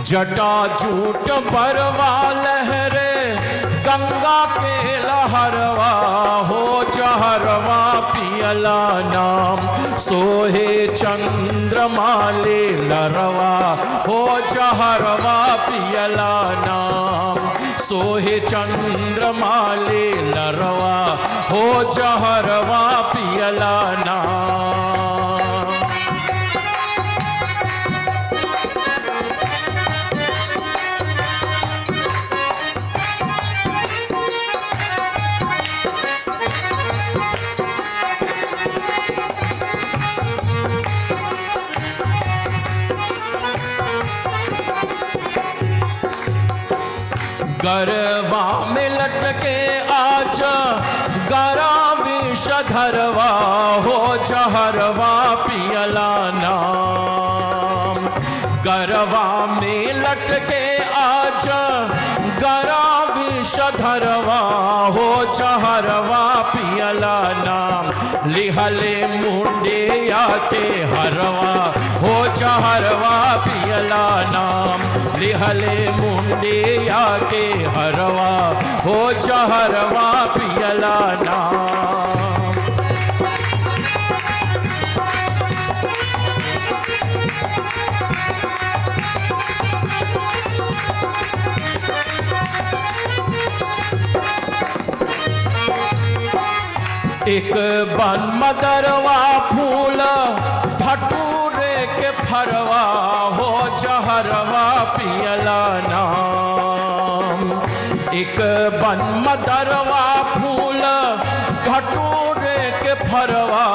जटा झूठ बरवा लहरे, गंगा के लहरवा हो जहरवा पियलाना। सोहे चंद्रमाले लरवा हो जहरवा पियलाना। सोहे चंद्रमाले लरवा हो जहरवा पियला ना। गरवा में लटके आज गरा विषधरवा हो जहरवा पियला नाम। गरवा में लटके आज गरा विषधरवा हो जहरवा पियला नाम। लिहले मुंडिया के हरवा हो जहरवा पियला नाम। लिहले मुंडिया के हरवा हो जहरवा पियला नाम। एक बन मदरवा फूल भटूरे के फरवा हो जहरवा पियला नाम। एक बन मदरवा फूल भटूरे के फरवा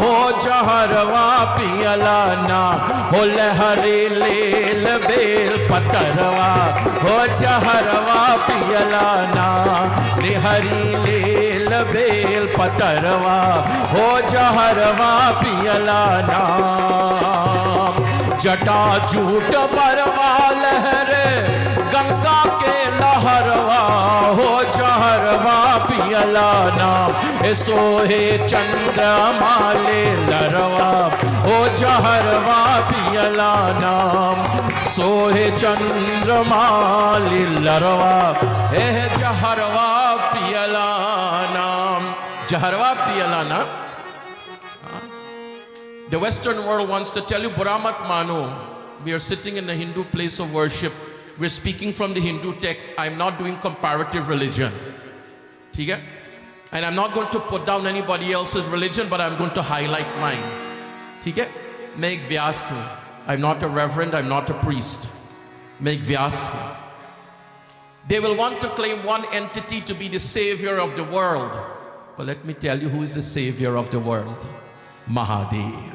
हो जहरवा पियला नाम। हो लहरी लेल बेल पतरवा हो जहरवा पियला नाम। लहरी लेल बेल पतरवा हो जहरवा पियला नाम। जटा जूट बरवा लहरे गंगा के लहरवा हो जहरवा पियला नाम। सोहे चंद्रमाले लरवा हो जहरवा पियला नाम। सोहे चंद्रमाले लरवा हे जहरवा पियला नाम। जहरवा पियला नाम। The Western world wants to tell you, Buramat Mano, we are sitting in a Hindu place of worship. We're speaking from the Hindu text. I'm not doing comparative religion. Okay? And I'm not going to put down anybody else's religion, but I'm going to highlight mine. Okay? मैं एक व्यास हूँ. I'm not a reverend, I'm not a priest. मैं एक व्यास हूँ. They will want to claim one entity to be the savior of the world. But let me tell you who is the savior of the world. Mahadev.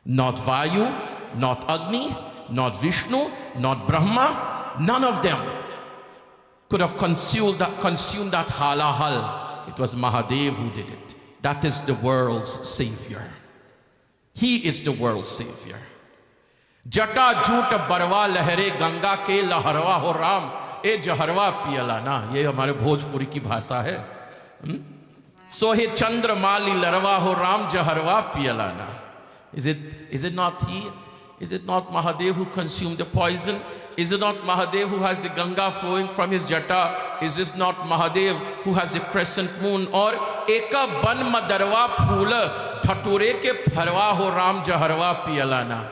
Not Vayu, not Agni, not Vishnu, not Brahma. None of them could have consumed that halahal. It was Mahadev who did it. That is the world's savior. He is the world's savior. Jata jhoot barwa lehre ganga ke laharwa ho ram e jaharwa piyala na. Ye hamare Bhojpuri ki bhasha hai. Sohe chandramali larwa ho ram jaharwa piyala na. Is it not he? Is it not Mahadev who consumed the poison? Is it not Mahadev who has the Ganga flowing from his jata? Is it not Mahadev who has the crescent moon? Or eka ban madarwa phoola dhature ke pharwa ho ram jaharwa piyalana.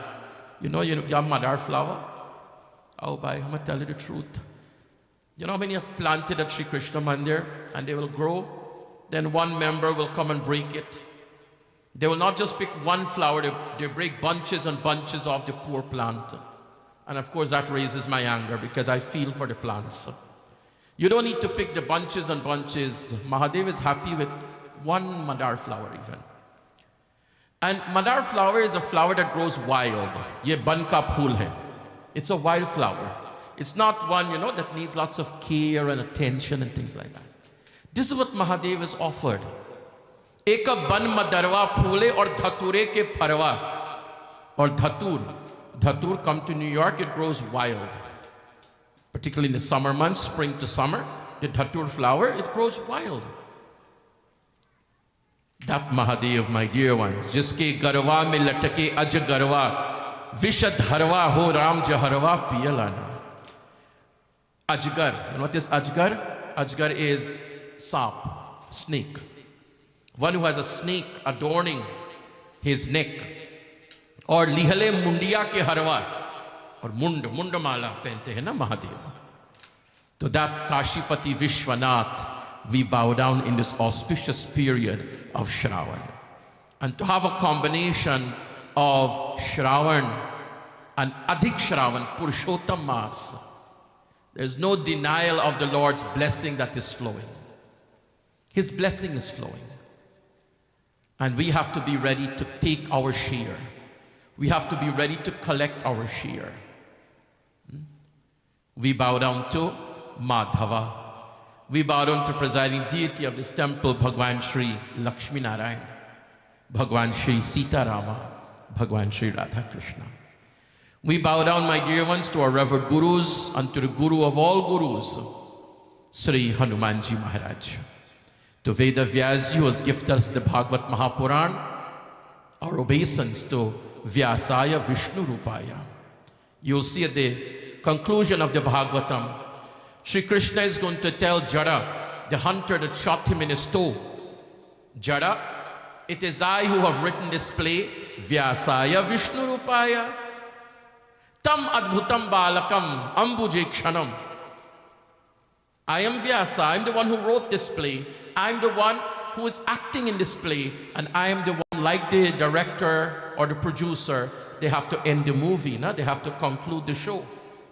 You know madar flower? Oh bhai, I'm gonna tell you the truth. You know how many have planted at Sri Krishna Mandir and they will grow? Then one member will come and break it. They will not just pick one flower, they break bunches and bunches of the poor plant. And of course that raises my anger because I feel for the plants. You don't need to pick the bunches and bunches. Mahadev is happy with one madar flower even. And madar flower is a flower that grows wild. Ye ban ka phool hai. It's a wild flower. It's not one, that needs lots of care and attention and things like that. This is what Mahadev is offered. Eka ban madarwa phoole or dhature ke pharwa. Or dhatur. Dhatur, come to New York, it grows wild. Particularly in the summer months, spring to summer, the dhatur flower, it grows wild. That Mahadev, my dear ones, jiske garwa mein latake aj garwa, vishadharwa ho ram jaharwa piyalana. Ajgar, you know what is Ajgar? Ajgar is sap, snake. One who has a snake adorning his neck. और लिहले मुंडिया के हरवा और मुंडमाला पहनते हैं ना Mahadev. To that Kashipati Vishwanath, we bow down in this auspicious period of Shravan. And to have a combination of Shravan and Adhik Shravan, Purushottam Mas, there's no denial of the Lord's blessing that is flowing. His blessing is flowing. And we have to be ready to take our share. We have to be ready to collect our share. We bow down to Madhava. We bow down to presiding deity of this temple, Bhagwan Shri Lakshmi Narayan, Bhagwan Shri Sita Rama, Bhagwan Shri Radha Krishna. We bow down, my dear ones, to our revered gurus and to the guru of all gurus, Sri Hanumanji Maharaj. To Veda Vyasji, who has gifted us the Bhagvat Mahapuran, our obeisance to Vyasaya Vishnu Rupaya. You'll see at the conclusion of the Bhagavatam, Sri Krishna is going to tell Jada, the hunter that shot him in his toe, Jada, it is I who have written this play, Vyasaya Vishnu Rupaya, Tam Adbhutam Balakam Ambuje Kshanam. I am Vyasa, I'm the one who wrote this play. I'm the one who is acting in this play, and I am the one, like the director or the producer, they have to end the movie, no? They have to conclude the show.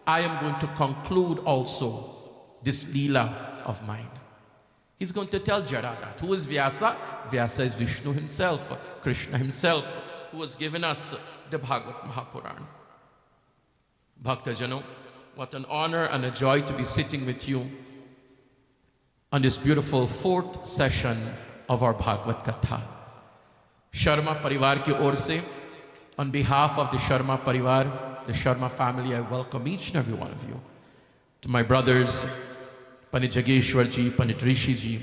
I am going to conclude also this Leela of mine. He's going to tell Jada that. Who is Vyasa? Vyasa is Vishnu himself, Krishna himself, who has given us the Bhagavad Mahapuran. Bhakta Jano, what an honor and a joy to be sitting with you on this beautiful fourth session of our Bhagwat Katha. Sharma Parivar ki or se, on behalf of the Sharma Parivar, the Sharma family, I welcome each and every one of you. To my brothers, Pandit Jageshwar ji, Pandit Rishi ji,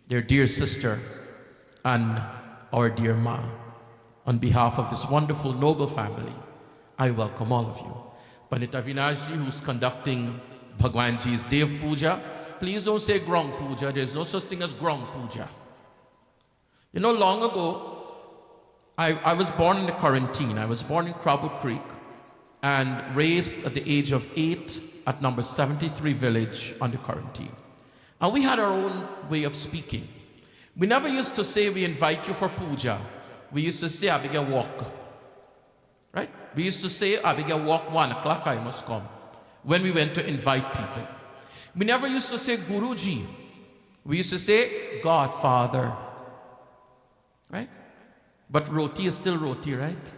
their dear sister, and our dear Ma. On behalf of this wonderful, noble family, I welcome all of you. Pandit Avinash ji, who's conducting Bhagwanji's Day of Puja, please don't say Grong Puja. There's no such thing as Grong Puja. You know, long ago, I was born in the quarantine. I was born in Crabwood Creek and raised at the age of 8 at number 73 village on the quarantine. And we had our own way of speaking. We never used to say we invite you for puja. We used to say Abigail walk. Right? We used to say Abigail walk 1 o'clock I must come. When we went to invite people. We never used to say Guruji. We used to say Godfather. Right? But roti is still roti, right?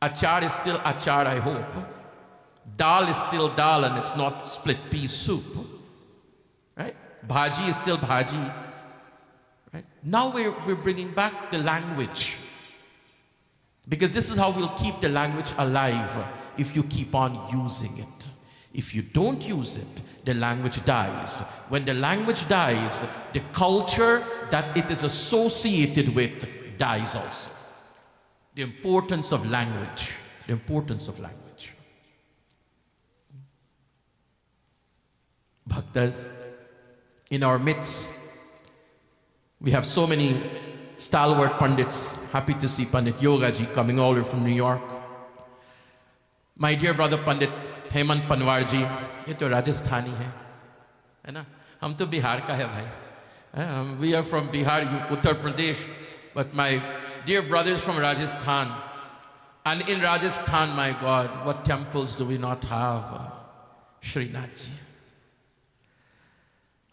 Achar is still achar, I hope. Dal is still dal and it's not split pea soup. Right? Bhaji is still bhaji. Right? Now we're bringing back the language. Because this is how we'll keep the language alive if you keep on using it. If you don't use it, the language dies. When the language dies, the culture that it is associated with dies also. The importance of language. The importance of language. Bhaktas, in our midst, we have so many stalwart Pandits. Happy to see Pandit Yoga ji coming all the way from New York. My dear brother Pandit Hemant Panwar ji, ये तो राजस्थानी है ना? हम तो बिहार का है भाई. We are from Bihar, Uttar Pradesh, but my dear brothers from Rajasthan. And in Rajasthan, my God, what temples do we not have? Srinath ji.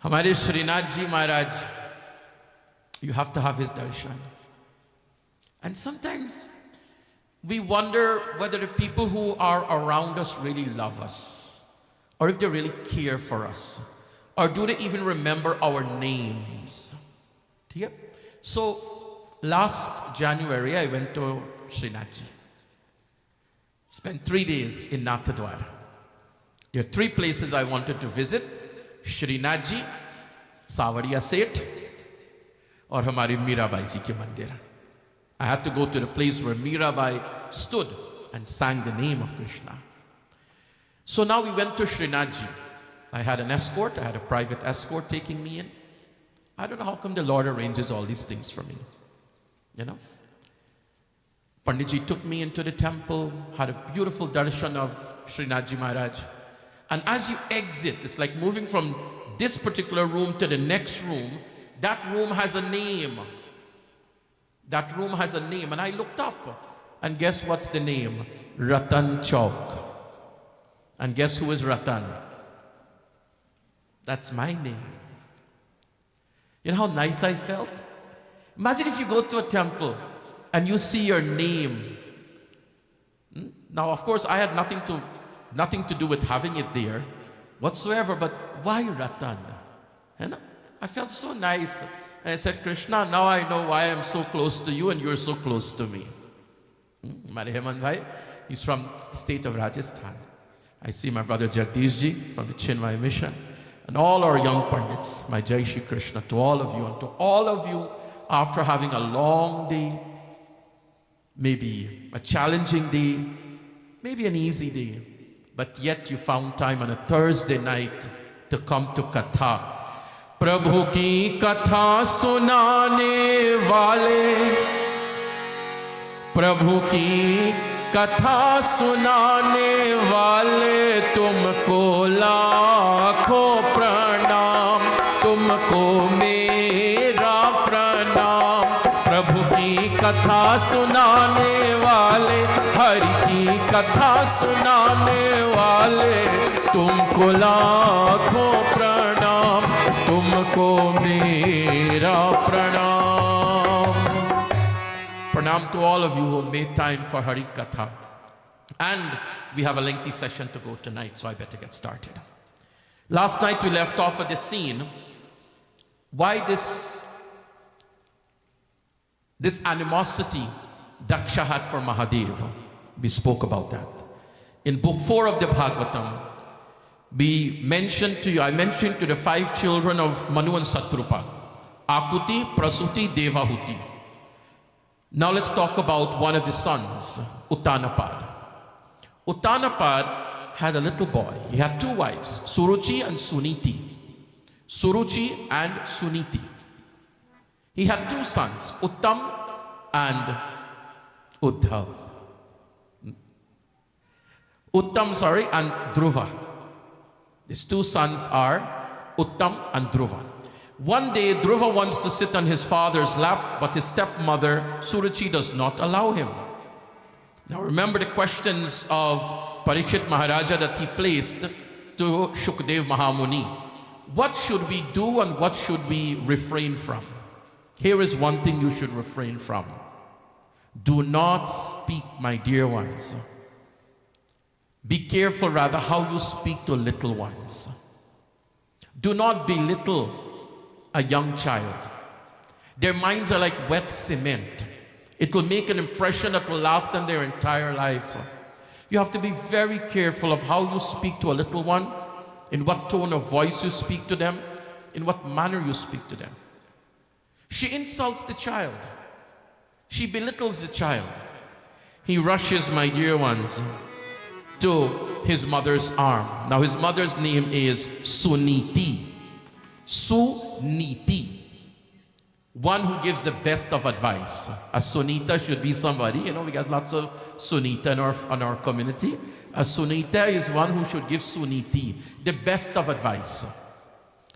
हमारे Srinath ji Maharaj, you have to have his darshan. And sometimes we wonder whether the people who are around us really love us, or if they really care for us, or do they even remember our names? So last January, I went to Srinath ji. Spent 3 days in Nathadwar. There are 3 places I wanted to visit: Srinath ji, Savariya Seth, or Hamari Mirabai ji ki mandir. I had to go to the place where Mirabai stood and sang the name of Krishna. So now we went to Srinath ji. I had an escort. I had a private escort taking me in. I don't know how come the Lord arranges all these things for me. You know? Panditji took me into the temple, had a beautiful darshan of Srinath ji Maharaj. And as you exit, it's like moving from this particular room to the next room. That room has a name. That room has a name. And I looked up, and guess what's the name? Ratan Chowk. And guess who is Ratan? That's my name. You know how nice I felt? Imagine if you go to a temple and you see your name. Now, of course, I had nothing to do with having it there whatsoever, but why Ratan? And I felt so nice. And I said, Krishna, now I know why I'm so close to you and you're so close to me. Mariheman Bhai, he's from the state of Rajasthan. I see my brother Jagdish Ji from the Chinmay Mission, and all our young Pandits, my Jai Shri Krishna to all of you, and to all of you after having a long day, maybe a challenging day, maybe an easy day, but yet you found time on a Thursday night to come to Katha. Prabhu ki Katha sunane wale, Prabhu ki Katha sunane wale, tumko लाखों प्रणाम, तुमको मेरा प्रणाम। प्रभु की कथा सुनाने वाले, हरि की कथा सुनाने वाले, तुमको लाखों प्रणाम, तुमको मेरा प्रणाम। Pranam to all of you who have made time for Hari Katha. And we have a lengthy session to go tonight, so I better get started. Last night we left off at the scene. Why this animosity Daksha had for Mahadeva? We spoke about that. In book 4 of the Bhagavatam, I mentioned to the 5 children of Manu and Satrupa: Akuti, Prasuti, Devahuti. Now let's talk about one of the sons, Uttanapad. Uttanapad had a little boy. He had 2 wives, Suruchi and Suniti. Suruchi and Suniti. He had 2 sons, Uttam and Uddhav. And Dhruva. These 2 sons are Uttam and Dhruva. One day, Dhruva wants to sit on his father's lap, but his stepmother, Suruchi, does not allow him. Now remember the questions of Parikshit Maharaja that he placed to Shukdev Mahamuni. What should we do and what should we refrain from? Here is one thing you should refrain from. Do not speak, my dear ones. Be careful rather how you speak to little ones. Do not belittle a young child. Their minds are like wet cement. It will make an impression that will last them their entire life. You have to be very careful of how you speak to a little one, in what tone of voice you speak to them, in what manner you speak to them. She insults the child. She belittles the child. He rushes, my dear ones, to his mother's arm. Now his mother's name is Suniti. Suniti. One who gives the best of advice. A Sunita should be somebody, we got lots of Sunita in our community. A Sunita is one who should give Suniti the best of advice.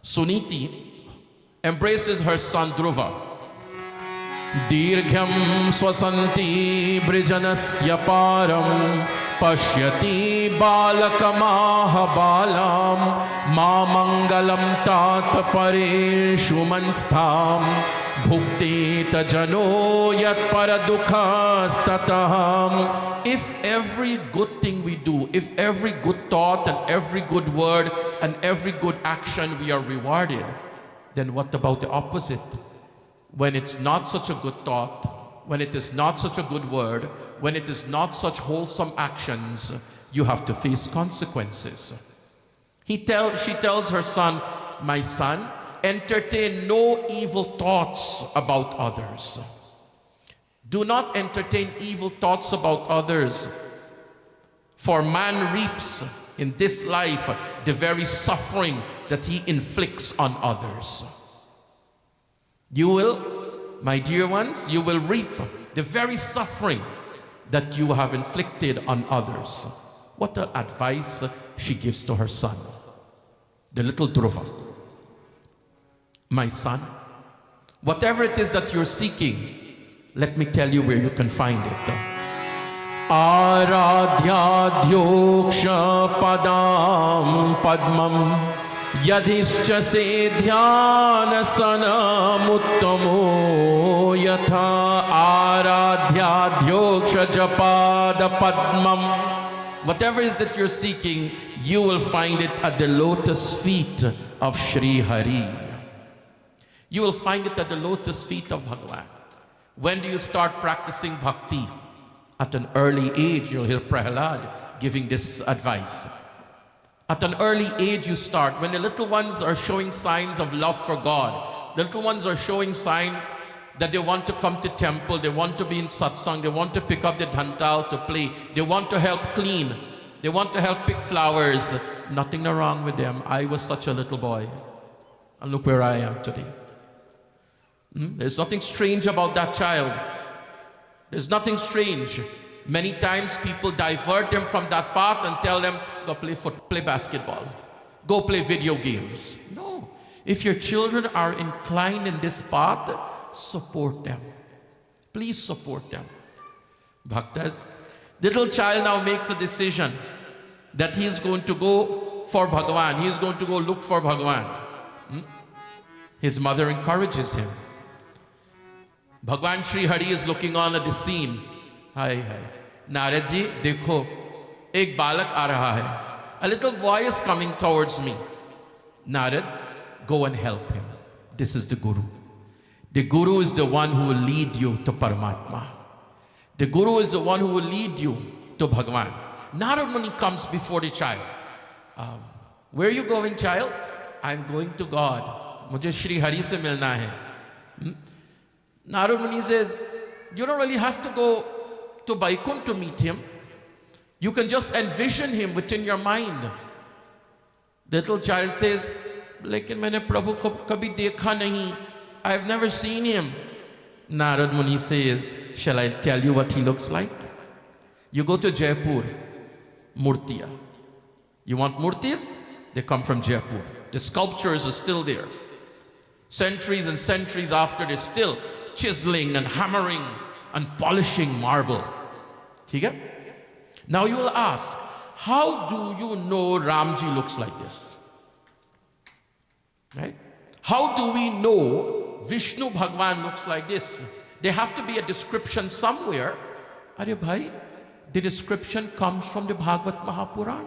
Suniti embraces her son Dhruva. Dirgham swasanti brijanasya param pashyati balakamaha balam ma mangalam tat pareshu manstham bhukti tajano yat paradukhastataham. If every good thing we do, if every good thought and every good word and every good action we are rewarded, then what about the opposite? When it's not such a good thought, when it is not such a good word, when it is not such wholesome actions, you have to face consequences. She tells her son, my son, entertain no evil thoughts about others. Do not entertain evil thoughts about others, for man reaps in this life the very suffering that he inflicts on others. You will, my dear ones, you will reap the very suffering that you have inflicted on others. What an advice she gives to her son, the little Dhruva. My son, whatever it is that you're seeking, let me tell you where you can find it. Aradhyadyoksha padam padmam yadhischa se dhyanasana muttamo yatha aradhyadyoksha japada padmam. Whatever is that you're seeking, you will find it at the lotus feet of Sri Hari. You will find it at the lotus feet of Bhagwan. When do you start practicing bhakti? At an early age. You'll hear Prahlad giving this advice. At an early age you start. When the little ones are showing signs of love for God, the little ones are showing signs that they want to come to temple, they want to be in satsang, they want to pick up the dhantal to play, they want to help clean, they want to help pick flowers. Nothing wrong with them. I was such a little boy, and look where I am today. There's nothing strange about that child. There's nothing strange. Many times people divert them from that path and tell them, go play basketball, go play video games. No. If your children are inclined in this path, support them. Please support them. Bhaktas, little child now makes a decision that he is going to go for Bhagwan. He is going to go look for Bhagwan. His mother encourages him. Bhagwan Sri Hari is looking on at the scene. Hi. Narad ji, dekho, ek balak aa raha hai. A little boy is coming towards me. Narad, go and help him. This is the Guru. The Guru is the one who will lead you to Paramatma. The Guru is the one who will lead you to Bhagwan. Narad Muni comes before the child. Where are you going, child? I'm going to God. Mujhe Shri Hari se milna hai. Narad Muni says, you don't really have to go to Vaikunth to meet him. You can just envision him within your mind. The little child says, lekin maine Prabhu ko kabhi dekha nahi. I've never seen him. Narad Muni says, shall I tell you what he looks like? You go to Jaipur, Murtiya. You want murtis? They come from Jaipur. The sculptures are still there. Centuries and centuries after, they're still chiseling and hammering and polishing marble. Okay? Now you will ask, how do you know Ramji looks like this? Right? How do we know Vishnu Bhagwan looks like this? There have to be a description somewhere. Are bhai, the description comes from the Bhagvat Mahapuran.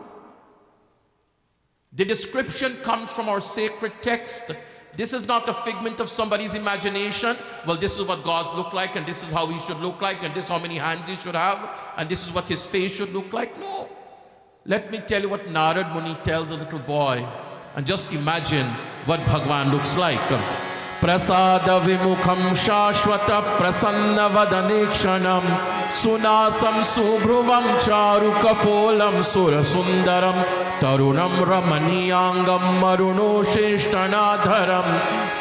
The description comes from our sacred text. This is not a figment of somebody's imagination. Well, this is what God looked like, and this is how he should look like, and this is how many hands he should have, and this is what his face should look like. No. Let me tell you what Narad Muni tells a little boy, and just imagine what Bhagwan looks like. Prasada vimukham shashvata prasanna vadanekshanam sunasam subhruvam charu kapolam surasundaram tarunam ramaniyangam maruno sheshtanadharam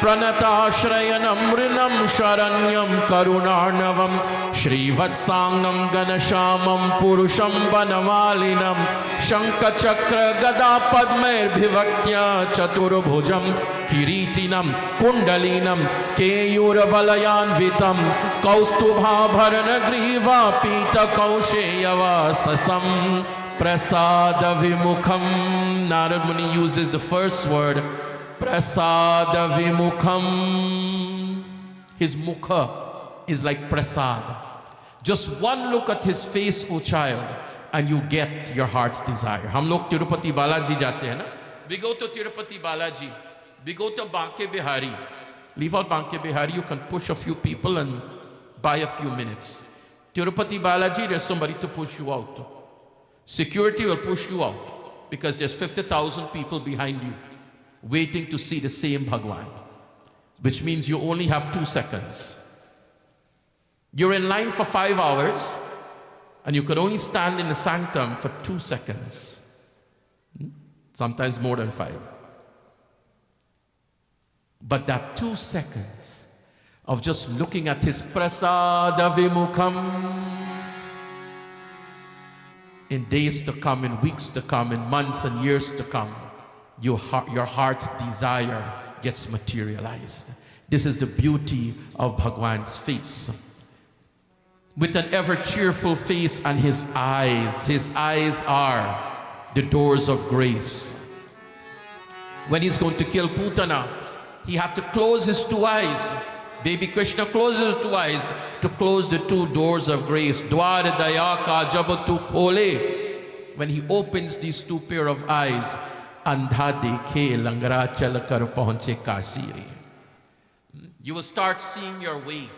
pranatashrayanam rinam sharanyam karunarnavam shrivatsangam ganashamam purusham banamalinam shankachakra gada padmair bhivaktya chaturbhujam kiritinam kundalinam keyurvalayanvitam kaustubhabharanagriva pita kausheyavasasam prasada vimukham. Narad Muni uses the first word, prasada vimukham. His mukha is like prasad. Just one look at his face, O child, and you get your heart's desire. Hum log Tirupati Balaji jate hai na? We go to Tirupati Balaji. We go to Banke Bihari. Leave out Banke Bihari, you can push a few people and buy a few minutes. Tirupati Balaji, there's somebody to push you out. Security will push you out because there's 50,000 people behind you waiting to see the same Bhagwan, which means you only have 2 seconds. You're in line for 5 hours and you could only stand in the sanctum for 2 seconds. Sometimes more than 5. But that 2 seconds of just looking at his prasada vimukham, in days to come, in weeks to come, in months and years to come, your heart's desire gets materialized. This is the beauty of Bhagwan's face. With an ever cheerful face and his eyes are the doors of grace. When he's going to kill Putana, he had to close his two eyes. Baby Krishna closes his two eyes to close the two doors of grace. Dwar daya ka jab tu khole. When he opens these two pair of eyes, andha dekhe langara chal kar pahunche Kashi. You will start seeing your way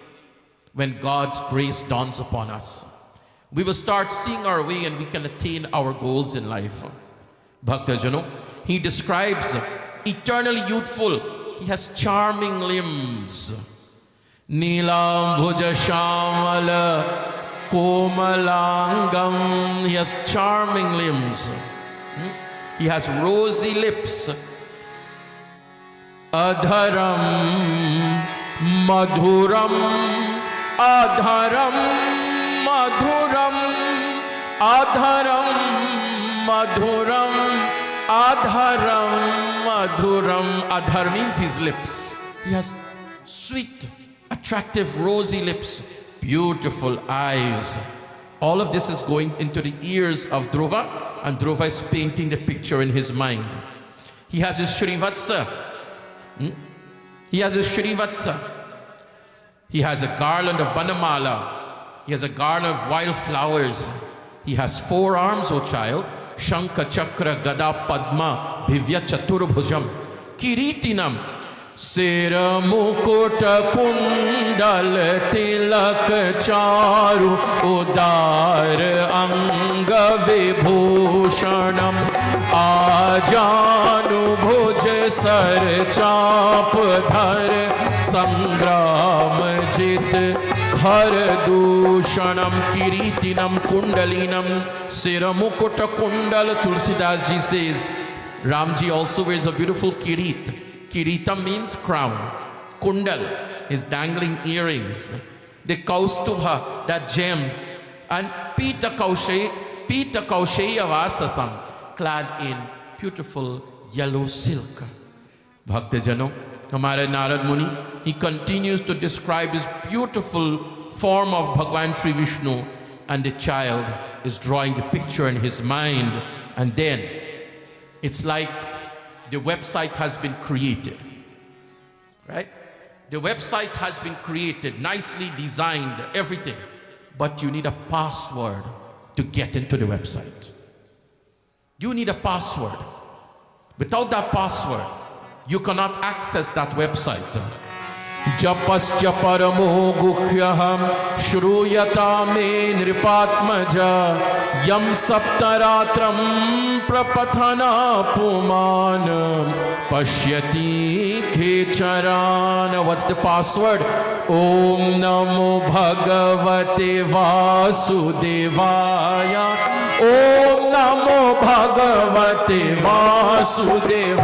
when God's grace dawns upon us. We will start seeing our way and we can attain our goals in life. Bhakta Jano, he describes eternally youthful. He has charming limbs. Neelam bhuja shamala komalangam. He has charming limbs. He has rosy lips. Adharam madhuram. Adharam madhuram. Adharam madhuram. Adharam madhuram. Adhar means his lips. He has sweet, attractive, rosy lips, beautiful eyes. All of this is going into the ears of Dhruva, and Dhruva is painting the picture in his mind. He has his Shrivatsa. He has his Shrivatsa. He has a garland of Banamala. He has a garland of wildflowers. He has 4 arms, O child. Shankha, Chakra, Gada, Padma, Bhivya, Chaturbhujam, Kiritinam, Sera, Mukutta, Kundal, Tilak, Charu, Udar, Anga, Vibhushanam, Ajanu, Bhuj, Sar, Chap, Dhar, Sangram, Jit, Har Dushanam, Kiritinam, Kundalinam, Siramukutta Kundal. Tulsidas ji says, Ramji also wears a beautiful kirit. Kirita means crown. Kundal is dangling earrings. The Kaustubha, that gem. And Pita Kausheya Vasasam, clad in beautiful yellow silk. Bhakta Jano, Hamara Narad Muni, he continues to describe this beautiful form of Bhagwan Sri Vishnu, and the child is drawing the picture in his mind, and then it's like the website has been created, right? The website has been created, nicely designed, everything, but you need a password to get into the website. You need a password. Without that password, you cannot access that website. Japasya paramo guhyaham shruyata me nripatmaja yam saptaratram prapathana puman pashyati khecharan. What's the password? Om namo bhagavate vasudevaya. Om namo bhagavate vasudevaya.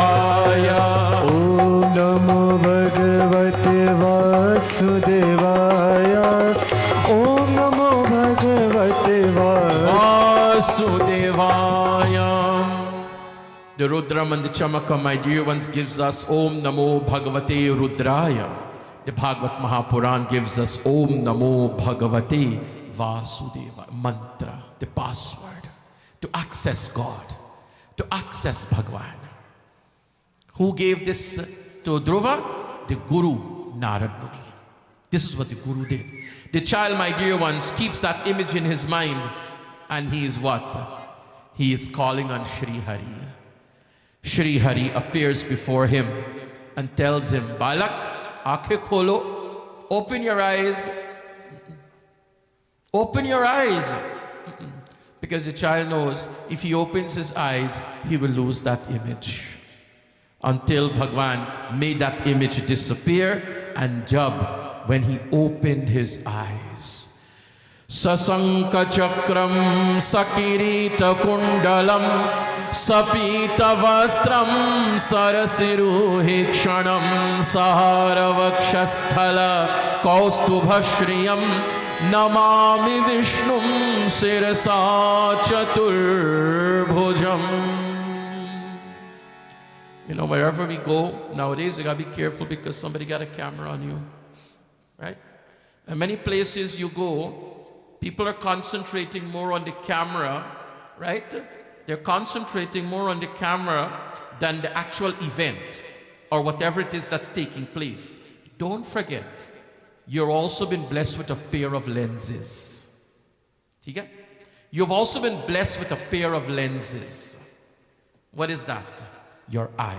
Om Namo Bhagavate Vasudevaya. Om Namo Bhagavate Vasudevaya. The Rudram and the Chamaka, my dear ones, gives us Om Namo Bhagavate Rudraya. The Bhagavad Mahapuran gives us Om Namo Bhagavate Vasudeva. Mantra, the password to access God, to access Bhagwan. Who gave this to Dhruva? The Guru, Narad Muni. This is what the Guru did. The child, my dear ones, keeps that image in his mind, and he is what? He is calling on Shri Hari. Shri Hari appears before him and tells him, Balak, aakhe kholo, open your eyes. Open your eyes. Because the child knows if he opens his eyes, he will lose that image. Until Bhagwan made that image disappear, and Jab, when he opened his eyes. Sasanka chakram sakirita kundalam sapita vastram sarasiru hikshanam sahara vakshasthala kaustubha shriyam Namami Vishnum Sirasa Chaturbhujam. You know, wherever we go, nowadays you gotta be careful because somebody got a camera on you, right? And many places you go, people are concentrating more on the camera, right? They're concentrating more on the camera than the actual event or whatever it is that's taking place. Don't forget, you've also been blessed with a pair of lenses. Okay? You've also been blessed with a pair of lenses. What is that? Your eye.